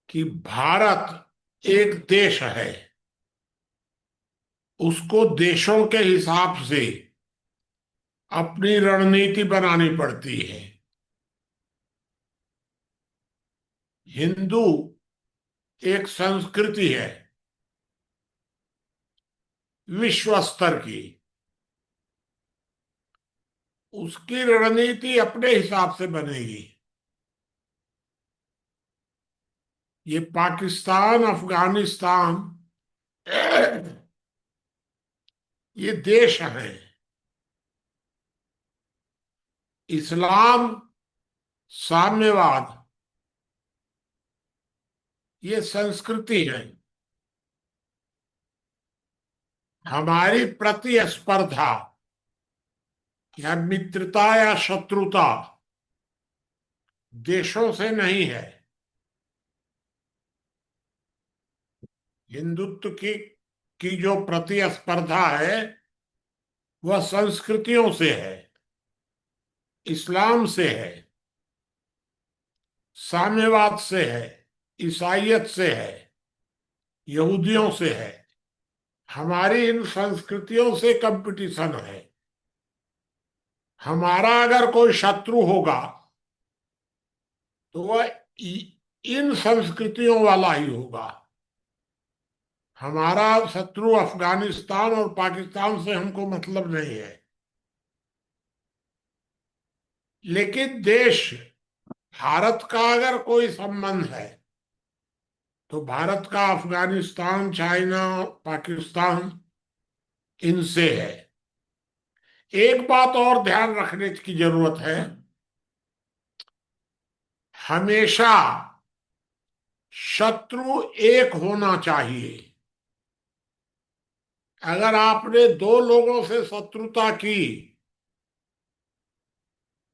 कि भारत एक देश है, उसको देशों के हिसाब से अपनी रणनीति बनानी पड़ती है। हिंदू एक संस्कृति है विश्व स्तर की, उसकी रणनीति अपने हिसाब से बनेगी। ये पाकिस्तान, अफगानिस्तान ये देश हैं। इस्लाम, साम्यवाद ये संस्कृति है। हमारी प्रतिस्पर्धा या मित्रता या शत्रुता देशों से नहीं है। हिंदुत्व की जो प्रतिस्पर्धा है वह संस्कृतियों से है, इस्लाम से है, साम्यवाद से है, ईसाइयत से है, यहूदियों से है। हमारी इन संस्कृतियों से कंपटीशन है। हमारा अगर कोई शत्रु होगा तो वह इन संस्कृतियों वाला ही होगा। हमारा शत्रु अफगानिस्तान और पाकिस्तान से हमको मतलब नहीं है, लेकिन देश भारत का अगर कोई संबंध है तो भारत का अफगानिस्तान, चाइना, पाकिस्तान इनसे है। एक बात और ध्यान रखने की जरूरत है, हमेशा शत्रु एक होना चाहिए। अगर आपने दो लोगों से शत्रुता की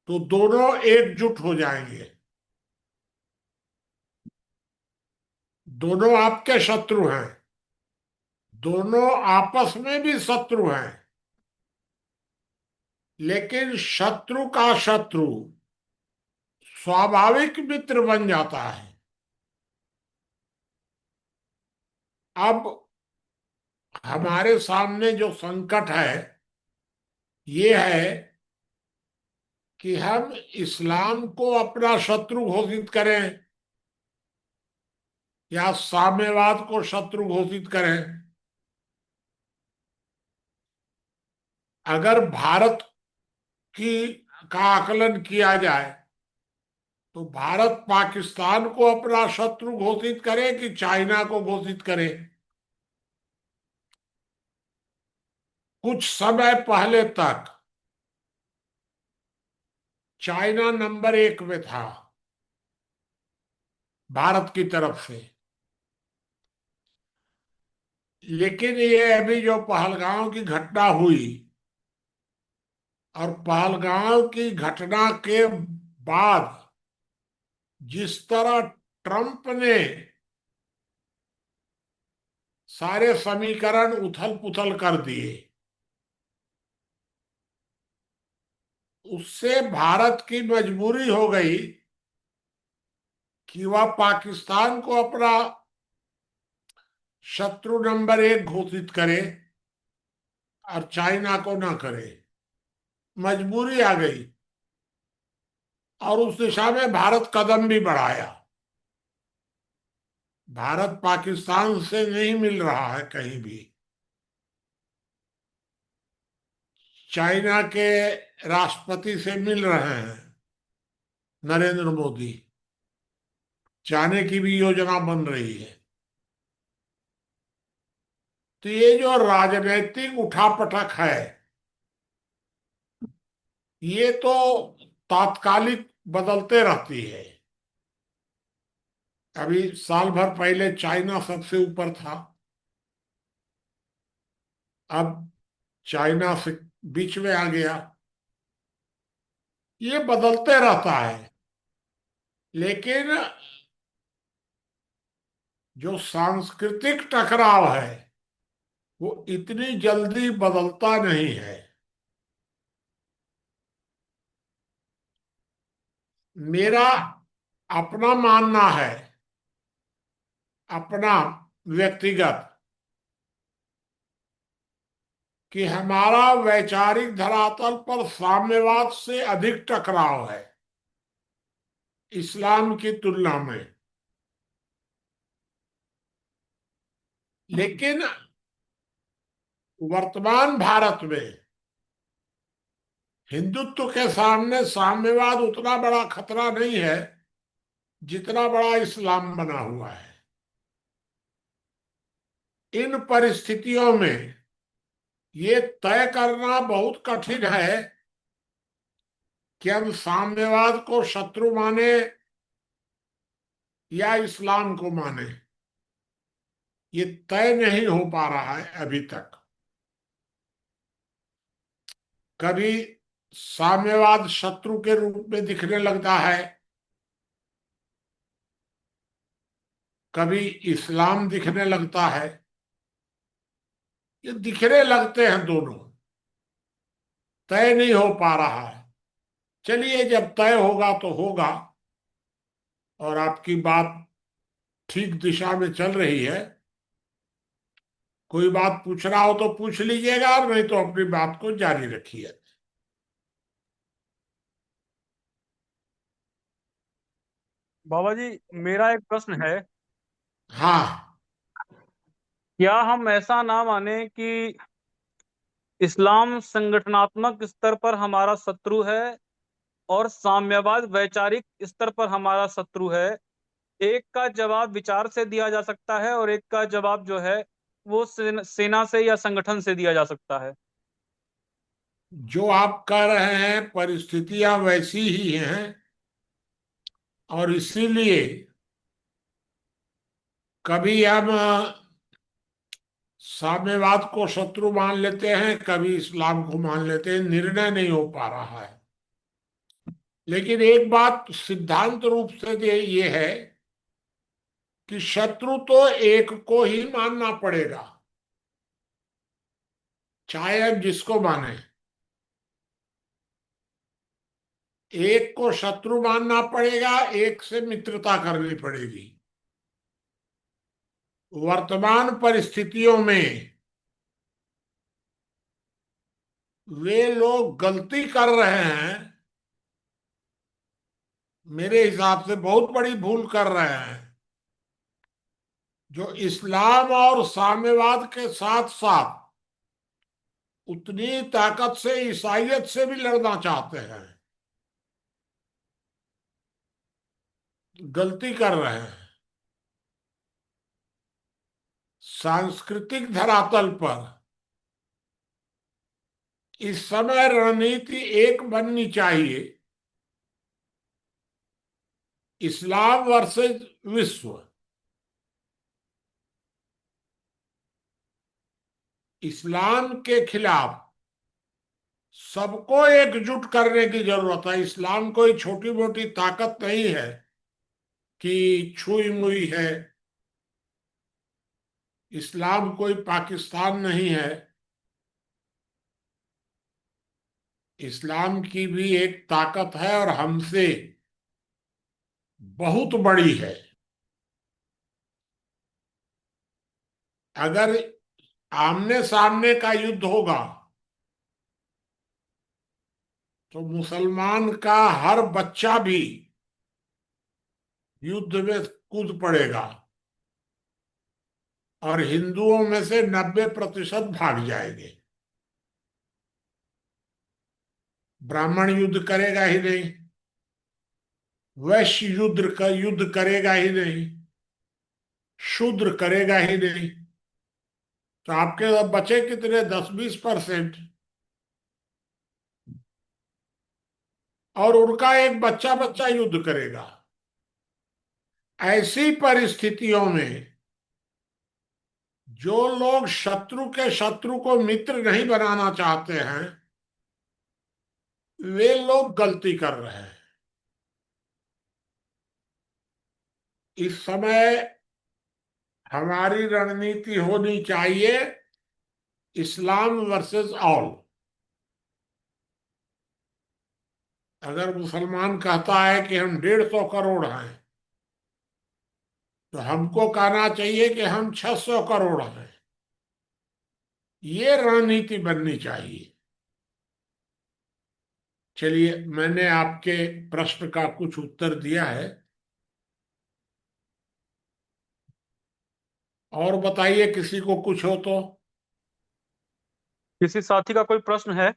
तो दोनों एकजुट हो जाएंगे। दोनों आपके शत्रु हैं, दोनों आपस में भी शत्रु हैं, लेकिन शत्रु का शत्रु स्वाभाविक मित्र बन जाता है। अब हमारे सामने जो संकट है ये है कि हम इस्लाम को अपना शत्रु घोषित करें या साम्यवाद को शत्रु घोषित करें। अगर भारत की का आकलन किया जाए तो भारत पाकिस्तान को अपना शत्रु घोषित करे कि चाइना को घोषित करे। कुछ समय पहले तक चाइना नंबर 1 में था भारत की तरफ से, लेकिन ये अभी जो पहलगांव की घटना हुई और पहलगांव की घटना के बाद जिस तरह ट्रंप ने सारे समीकरण उथल पुथल कर दिए, उससे भारत की मजबूरी हो गई कि वह पाकिस्तान को अपना शत्रु नंबर 1 घोषित करे और चाइना को ना करे। मजबूरी आ गई और उस दिशा में भारत कदम भी बढ़ाया। भारत पाकिस्तान से नहीं मिल रहा है कहीं भी। चाइना के राष्ट्रपति से मिल रहे हैं नरेंद्र मोदी, जाने की भी योजना बन रही है। तो ये जो राजनीतिक उठापटक है, ये तो तात्कालिक बदलते रहती है। अभी साल भर पहले चाइना सबसे ऊपर था, अब चाइना से बीच में आ गया। ये बदलते रहता है, लेकिन जो सांस्कृतिक टकराव है वो इतनी जल्दी बदलता नहीं है। मेरा अपना मानना है, अपना व्यक्तिगत, कि हमारा वैचारिक धरातल पर साम्यवाद से अधिक टकराव है इस्लाम की तुलना में। लेकिन वर्तमान भारत में हिंदुत्व के सामने साम्यवाद उतना बड़ा खतरा नहीं है जितना बड़ा इस्लाम बना हुआ है। इन परिस्थितियों में ये तय करना बहुत कठिन है कि हम साम्यवाद को शत्रु माने या इस्लाम को माने। ये तय नहीं हो पा रहा है अभी तक। कभी साम्यवाद शत्रु के रूप में दिखने लगता है, कभी इस्लाम दिखने लगता है। ये दिखने लगते हैं दोनों, तय नहीं हो पा रहा है। चलिए, जब तय होगा तो होगा। और आपकी बात ठीक दिशा में चल रही है। कोई बात पूछना हो तो पूछ लीजिएगा, और नहीं तो अपनी बात को जारी रखिए। बाबा जी, मेरा एक प्रश्न है। हाँ, क्या हम ऐसा ना माने कि इस्लाम संगठनात्मक स्तर पर हमारा शत्रु है और साम्यवाद वैचारिक स्तर पर हमारा शत्रु है? एक का जवाब विचार से दिया जा सकता है और एक का जवाब जो है वो सेना से या संगठन से दिया जा सकता है। जो आप कह रहे हैं परिस्थितियां वैसी ही हैं, और इसीलिए कभी हम साम्यवाद को शत्रु मान लेते हैं, कभी इस्लाम को मान लेते हैं। निर्णय नहीं हो पा रहा है। लेकिन एक बात सिद्धांत रूप से ये है कि शत्रु तो एक को ही मानना पड़ेगा, चाहे हम जिसको माने। एक को शत्रु मानना पड़ेगा, एक से मित्रता करनी पड़ेगी। वर्तमान परिस्थितियों में वे लोग गलती कर रहे हैं, मेरे हिसाब से बहुत बड़ी भूल कर रहे हैं, जो इस्लाम और साम्यवाद के साथ साथ उतनी ताकत से ईसाइयत से भी लड़ना चाहते हैं। गलती कर रहे हैं। सांस्कृतिक धरातल पर इस समय रणनीति एक बननी चाहिए, इस्लाम वर्सेस विश्व। इस्लाम के खिलाफ सबको एकजुट करने की जरूरत है। इस्लाम कोई छोटी मोटी ताकत नहीं है कि छुई मुई है। इस्लाम कोई पाकिस्तान नहीं है। इस्लाम की भी एक ताकत है और हमसे बहुत बड़ी है। अगर आमने सामने का युद्ध होगा तो मुसलमान का हर बच्चा भी युद्ध में कूद पड़ेगा और हिंदुओं में से 90% भाग जाएंगे। ब्राह्मण युद्ध करेगा ही नहीं, वैश्य युद्ध करेगा ही नहीं, शूद्र करेगा ही नहीं। तो आपके बचे कितने? 10-20%। और उनका एक बच्चा बच्चा युद्ध करेगा। ऐसी परिस्थितियों में जो लोग शत्रु के शत्रु को मित्र नहीं बनाना चाहते हैं, वे लोग गलती कर रहे हैं। इस समय हमारी रणनीति होनी चाहिए इस्लाम वर्सेस ऑल। अगर मुसलमान कहता है कि हम 150 करोड़ हैं, तो हमको कहना चाहिए कि हम 600 करोड़ हैं। ये रणनीति बननी चाहिए। चलिए, मैंने आपके प्रश्न का कुछ उत्तर दिया है। और बताइए, किसी को कुछ हो तो। किसी साथी का कोई प्रश्न है?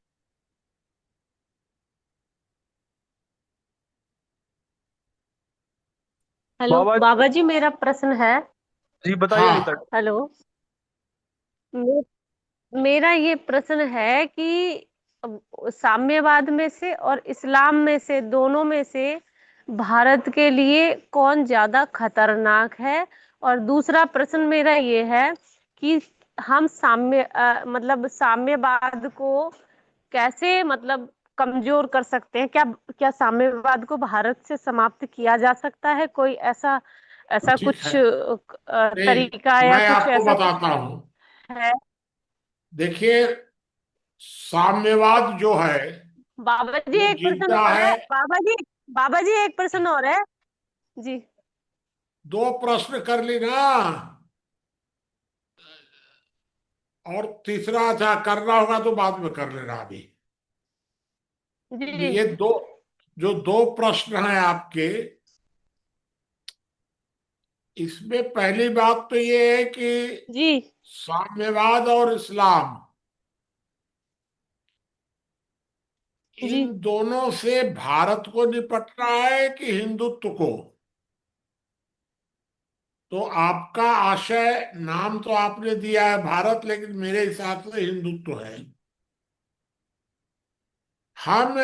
हेलो बाबा बाबा जी, मेरा प्रश्न है। जी, बताइए हाँ, अनीता जी। हेलो। मे- मेरा ये प्रश्न है कि अब साम्यवाद में से और इस्लाम में से, दोनों में से भारत के लिए कौन ज्यादा खतरनाक है? और दूसरा प्रश्न मेरा ये है कि हम मतलब साम्यवाद को कैसे, मतलब कमजोर कर सकते हैं? क्या क्या साम्यवाद को भारत से समाप्त किया जा सकता है? कोई ऐसा ऐसा ठीक कुछ है। तरीका नहीं, या मैं कुछ आपको ऐसा कुछ बताता हूं। है? देखिए, साम्यवाद जो है बाबा जी वो एक प्रश्न जीता और है। है। बाबा जी एक प्रश्न और है। जी। 2 प्रश्न कर ली ना। और तीसरा था, करना होगा तो बाद में कर लेना। अभी जी। ये जो 2 प्रश्न हैं आपके, इसमें पहली बात तो ये है कि जी। साम्यवाद और इस्लाम, जी। इन दोनों से भारत को निपटना है कि हिंदुत्व को? तो आपका आशय, नाम तो आपने दिया है भारत, लेकिन मेरे हिसाब से हिंदुत्व है। हम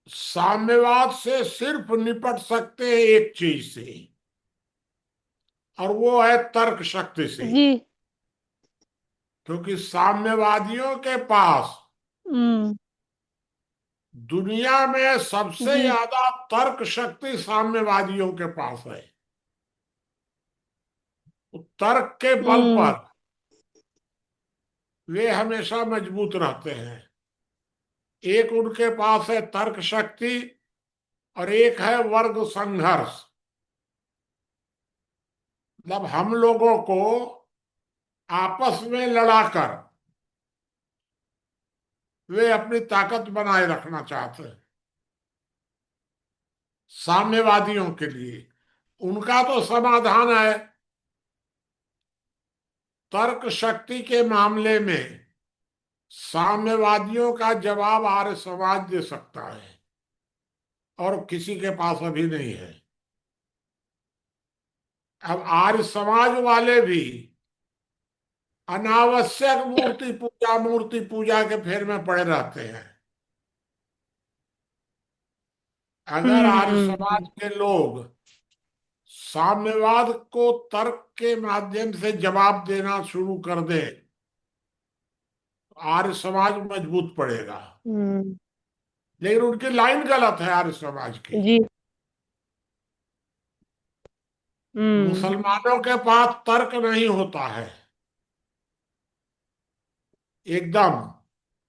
साम्यवाद से सिर्फ निपट सकते हैं एक चीज से, और वो है तर्क शक्ति से। जी। क्योंकि साम्यवादियों के पास हम्म। दुनिया में सबसे जी। ज्यादा तर्क शक्ति साम्यवादियों के पास है। तो तर्क के बल हम्म। पर वे हमेशा मजबूत रहते हैं। एक उनके पास है तर्क शक्ति, और एक है वर्ग संघर्ष। मतलब हम लोगों को आपस में लड़ाकर वे अपनी ताकत बनाए रखना चाहते हैं। साम्यवादियों के लिए उनका तो समाधान है, तर्क शक्ति के मामले में साम्यवादियों का जवाब आर्य समाज दे सकता है, और किसी के पास अभी नहीं है। अब आर्य समाज वाले भी अनावश्यक मूर्ति पूजा के फेर में पड़े रहते हैं। अगर आर्य समाज हम्म। के लोग साम्यवाद को तर्क के माध्यम से जवाब देना शुरू कर दे, तो आर्य समाज मजबूत पड़ेगा। हम्म। लेकिन उनकी लाइन गलत है आर्य समाज की। जी। हम्म। मुसलमानों के पास तर्क नहीं होता है एकदम।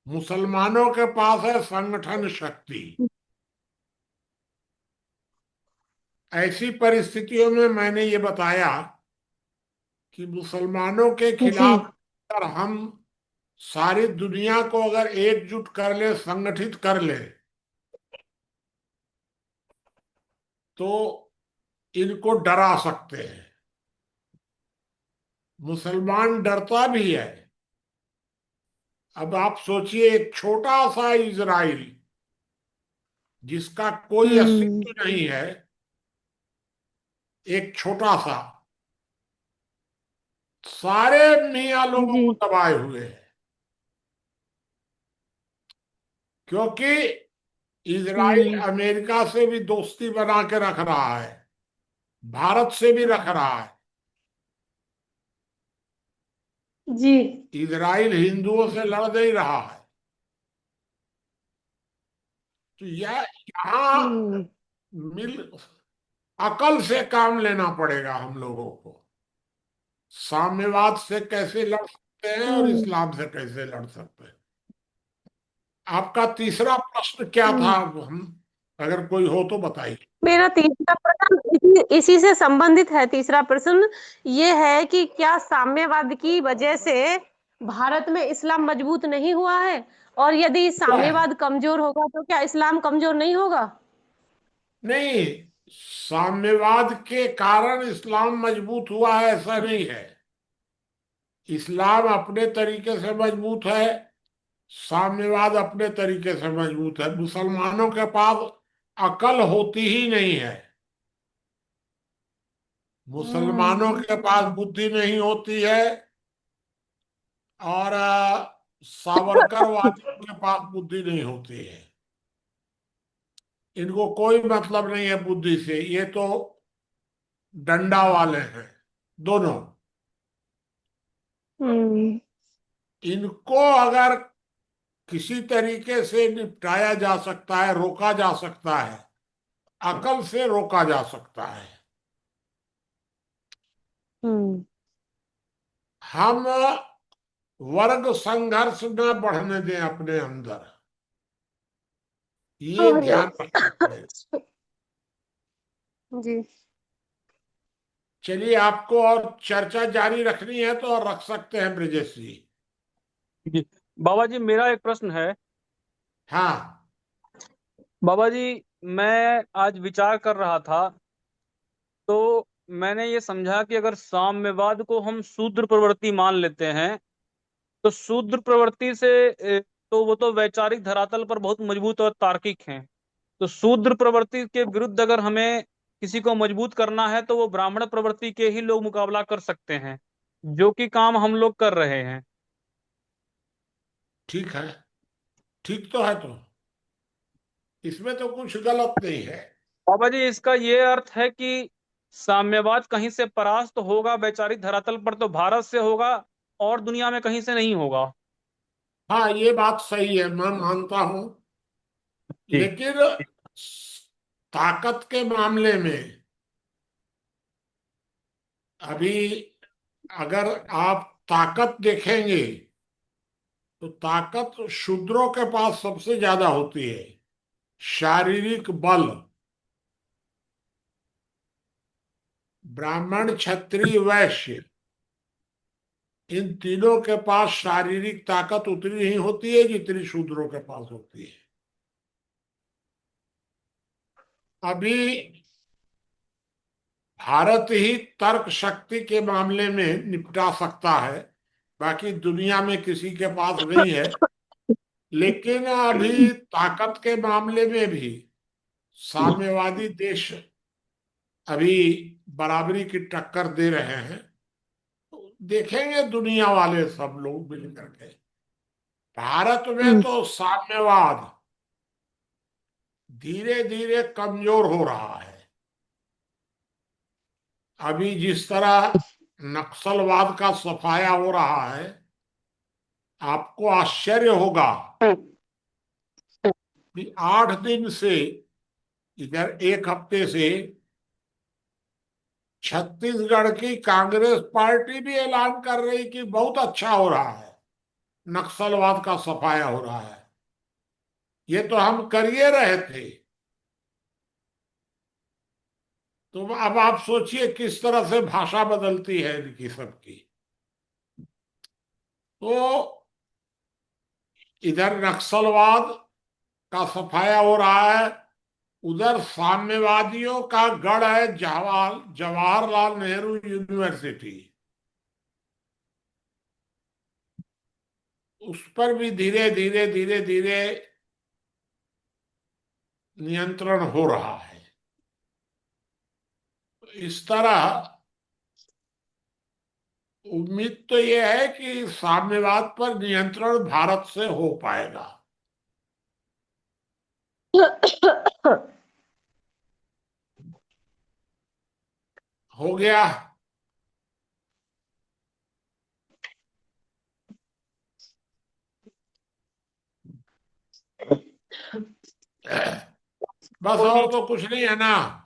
मुसलमानों के पास है संगठन शक्ति। ऐसी परिस्थितियों में मैंने ये बताया कि मुसलमानों के जी खिलाफ अगर हम सारी दुनिया को अगर एकजुट कर ले, संगठित कर ले, तो इनको डरा सकते हैं। मुसलमान डरता भी है। अब आप सोचिए, एक छोटा सा इजराइल जिसका कोई हम्म अस्तित्व नहीं है, एक छोटा सा, सारे मियाँ लोगों जी को दबाए हुए है, क्योंकि इजराइल हम्म अमेरिका से भी दोस्ती बना के रख रहा है, भारत से भी रख रहा है। जी इजराइल हिंदुओं से लड़ नहीं रहा है। तो यह यहाँ हम्म मिल अकल से काम लेना पड़ेगा हम लोगों को। साम्यवाद से कैसे लड़ सकते हैं और हम्म इस्लाम से कैसे लड़ सकते हैं। आपका तीसरा प्रश्न क्या था? हम्म। हम अगर कोई हो तो बताइए। मेरा तीसरा प्रश्न इसी से संबंधित है। तीसरा प्रश्न ये है कि क्या साम्यवाद की वजह से भारत में इस्लाम मजबूत नहीं हुआ है, और यदि हुआ है। साम्यवाद कमजोर होगा तो क्या इस्लाम कमजोर नहीं होगा? नहीं, साम्यवाद के कारण इस्लाम मजबूत हुआ है ऐसा नहीं है। इस्लाम अपने तरीके से मजबूत है, साम्यवाद अपने तरीके से मजबूत है। मुसलमानों के पास अकल होती ही नहीं है। मुसलमानों हम्म के पास बुद्धि नहीं होती है, और सावरकर वादियों के पास बुद्धि नहीं होती है। इनको कोई मतलब नहीं है बुद्धि से, ये तो डंडा वाले हैं दोनों। हम्म इनको अगर किसी तरीके से निपटाया जा सकता है, रोका जा सकता है, अकल से रोका जा सकता है। हम्म हम वर्ग संघर्ष न बढ़ने दें अपने अंदर, ये अरे ध्यान रखना पड़ेगा। जी चलिए, आपको और चर्चा जारी रखनी है तो और रख सकते हैं ब्रजेश जी। जी बाबा जी, मेरा एक प्रश्न है। हाँ। बाबा जी, मैं आज विचार कर रहा था, तो मैंने ये समझा कि अगर साम्यवाद को हम शूद्र प्रवृत्ति मान लेते हैं, तो शूद्र प्रवृत्ति से तो वो तो वैचारिक धरातल पर बहुत मजबूत और तार्किक हैं। तो शूद्र प्रवृत्ति के विरुद्ध अगर हमें किसी को मजबूत करना है, तो वो ब्राह्मण प्रवृत्ति के ही लोग मुकाबला कर सकते हैं, जो कि काम हम लोग कर रहे हैं। ठीक है, ठीक तो है, तो इसमें तो कुछ गलत नहीं है। बाबा जी, इसका ये अर्थ है कि साम्यवाद कहीं से परास्त होगा वैचारिक धरातल पर तो भारत से होगा, और दुनिया में कहीं से नहीं होगा। हाँ, ये बात सही है, मैं मानता हूं। जी लेकिन ताकत के मामले में अभी अगर आप ताकत देखेंगे, तो ताकत शूद्रों के पास सबसे ज्यादा होती है। शारीरिक बल, ब्राह्मण क्षत्रिय वैश्य, इन तीनों के पास शारीरिक ताकत उतनी ही होती है जितनी शूद्रों के पास होती है। अभी भारत ही तर्क शक्ति के मामले में निपटा सकता है, बाकी दुनिया में किसी के पास नहीं है। लेकिन अभी ताकत के मामले में भी साम्यवादी देश अभी बराबरी की टक्कर दे रहे हैं। तो देखेंगे दुनिया वाले सब लोग मिलकर के। भारत में हम्म तो साम्यवाद धीरे धीरे कमजोर हो रहा है। अभी जिस तरह नक्सलवाद का सफाया हो रहा है, आपको आश्चर्य होगा कि 8 दिन से, इधर एक हफ्ते से, छत्तीसगढ़ की कांग्रेस पार्टी भी ऐलान कर रही कि बहुत अच्छा हो रहा है। नक्सलवाद का सफाया हो रहा है। ये तो हम कर ही रहे थे। तो अब आप सोचिए किस तरह से भाषा बदलती है इनकी सबकी। तो इधर नक्सलवाद का सफाया हो रहा है, उधर साम्यवादियों का गढ़ है जवाहरलाल नेहरू यूनिवर्सिटी। उस पर भी धीरे धीरे धीरे धीरे नियंत्रण हो रहा है। इस तरह उम्मीद तो यह है कि साम्यवाद पर नियंत्रण भारत से हो पाएगा। हो गया। बस और तो कुछ नहीं है ना।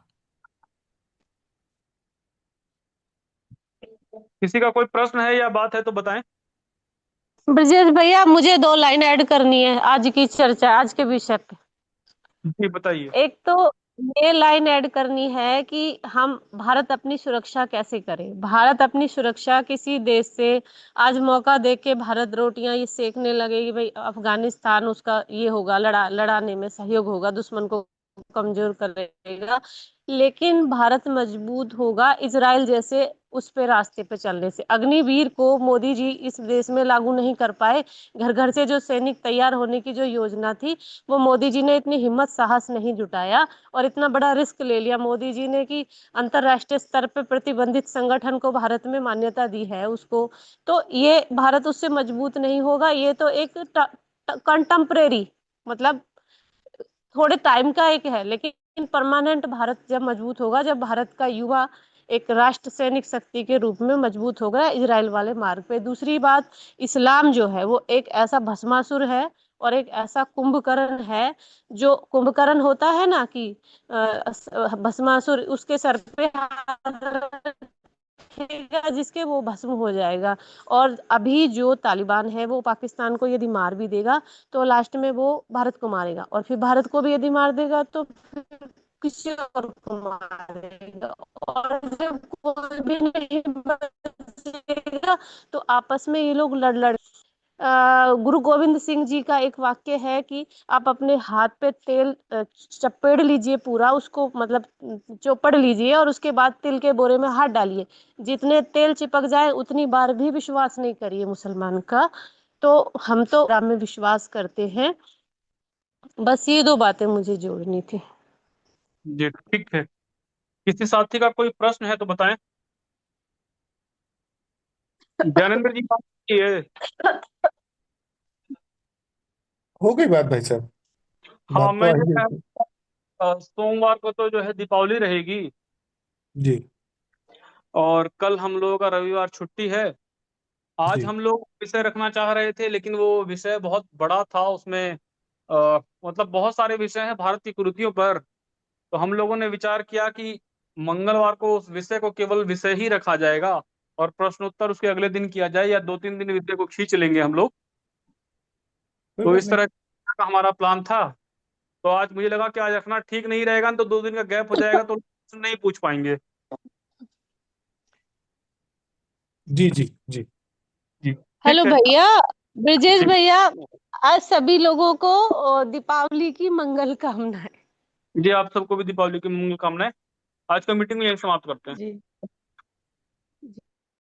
किसी का कोई प्रश्न है या बात है तो बताएं। ब्रजेश भैया, मुझे 2 लाइन ऐड करनी है आज की चर्चा, आज के विषय पे। जी बताइए। एक तो ये लाइन ऐड करनी है कि हम भारत अपनी सुरक्षा कैसे करें। भारत अपनी सुरक्षा किसी देश से आज मौका देख के भारत रोटियां ये सेकने लगे कि भाई अफगानिस्तान उसका ये होगा, लड़ाने में सहयोग होगा, दुश्मन को कमजोर करेगा, लेकिन भारत मजबूत होगा इजराइल जैसे उस पे रास्ते पे चलने से। अग्निवीर को मोदी जी इस देश में लागू नहीं कर पाए। घर घर से जो सैनिक तैयार होने की जो योजना थी, वो मोदी जी ने इतनी हिम्मत साहस नहीं जुटाया और इतना बड़ा रिस्क ले लिया मोदी जी ने कि अंतरराष्ट्रीय स्तर पे प्रतिबंधित संगठन को भारत में मान्यता दी है उसको। तो ये भारत उससे मजबूत नहीं होगा। ये तो एक कंटेम्परेरी, मतलब थोड़े टाइम का एक है, लेकिन परमानेंट भारत जब मजबूत होगा, जब भारत का युवा एक राष्ट्र सैनिक शक्ति के रूप में मजबूत होगा इजराइल वाले मार्ग पे। दूसरी बात, इस्लाम जो है वो एक ऐसा भस्मासुर है और एक ऐसा कुंभकर्ण है। जो कुंभकर्ण होता है ना कि भस्मासुर, उसके सर पे हाथ रखेगा जिसके वो भस्म हो जाएगा। और अभी जो तालिबान है वो पाकिस्तान को यदि मार भी देगा तो लास्ट में वो भारत को मारेगा, और फिर भारत को भी यदि मार देगा तो फिर किसी और को मारेगा। और जब कोई भी नहीं बचेगा तो आपस में ये लोग लड़ लड़ गुरु गोविंद सिंह जी का एक वाक्य है कि आप अपने हाथ पे तेल चपेड़ लीजिए, पूरा उसको मतलब चौपड़ लीजिए, और उसके बाद तिल के बोरे में हाथ डालिए। जितने तेल चिपक जाए उतनी बार भी विश्वास नहीं करिए मुसलमान का। तो हम तो राम में विश्वास करते हैं। बस ये 2 बातें मुझे जोड़नी थी। जी ठीक है। किसी साथी का कोई प्रश्न है तो बताएं। ज्ञानेंद्र जी बात कीजिए। हो गई बात भाई साहब। हाँ बात तो मैं जो आई है है। सोमवार को तो जो है दीपावली रहेगी, जी और कल हम लोगों का रविवार छुट्टी है। आज जी हम लोग विषय रखना चाह रहे थे, लेकिन वो विषय बहुत बड़ा था। उसमें मतलब बहुत सारे विषय हैं भारत की कुरीतियों पर। तो हम लोगों ने विचार किया कि मंगलवार को उस विषय को केवल विषय ही रखा जाएगा और प्रश्नोत्तर उसके अगले दिन किया जाए, या 2-3 दिन विषय को खींच लेंगे हम लोग। कोई तो बात इस नहीं। तरह का हमारा प्लान था। तो आज मुझे लगा कि आज रखना ठीक नहीं रहेगा, तो 2 दिन का गैप हो जाएगा तो नहीं पूछ पाएंगे। जी जी जी जी हेलो ठीक है। भैया, ब्रजेश जी भैया, आज सभी लोगों को दीपावली की मंगल कामनाएं। जी, आप सबको भी दीपावली की मंगल कामनाएं। आज का मीटिंग यहीं समाप्त करते हैं। जी।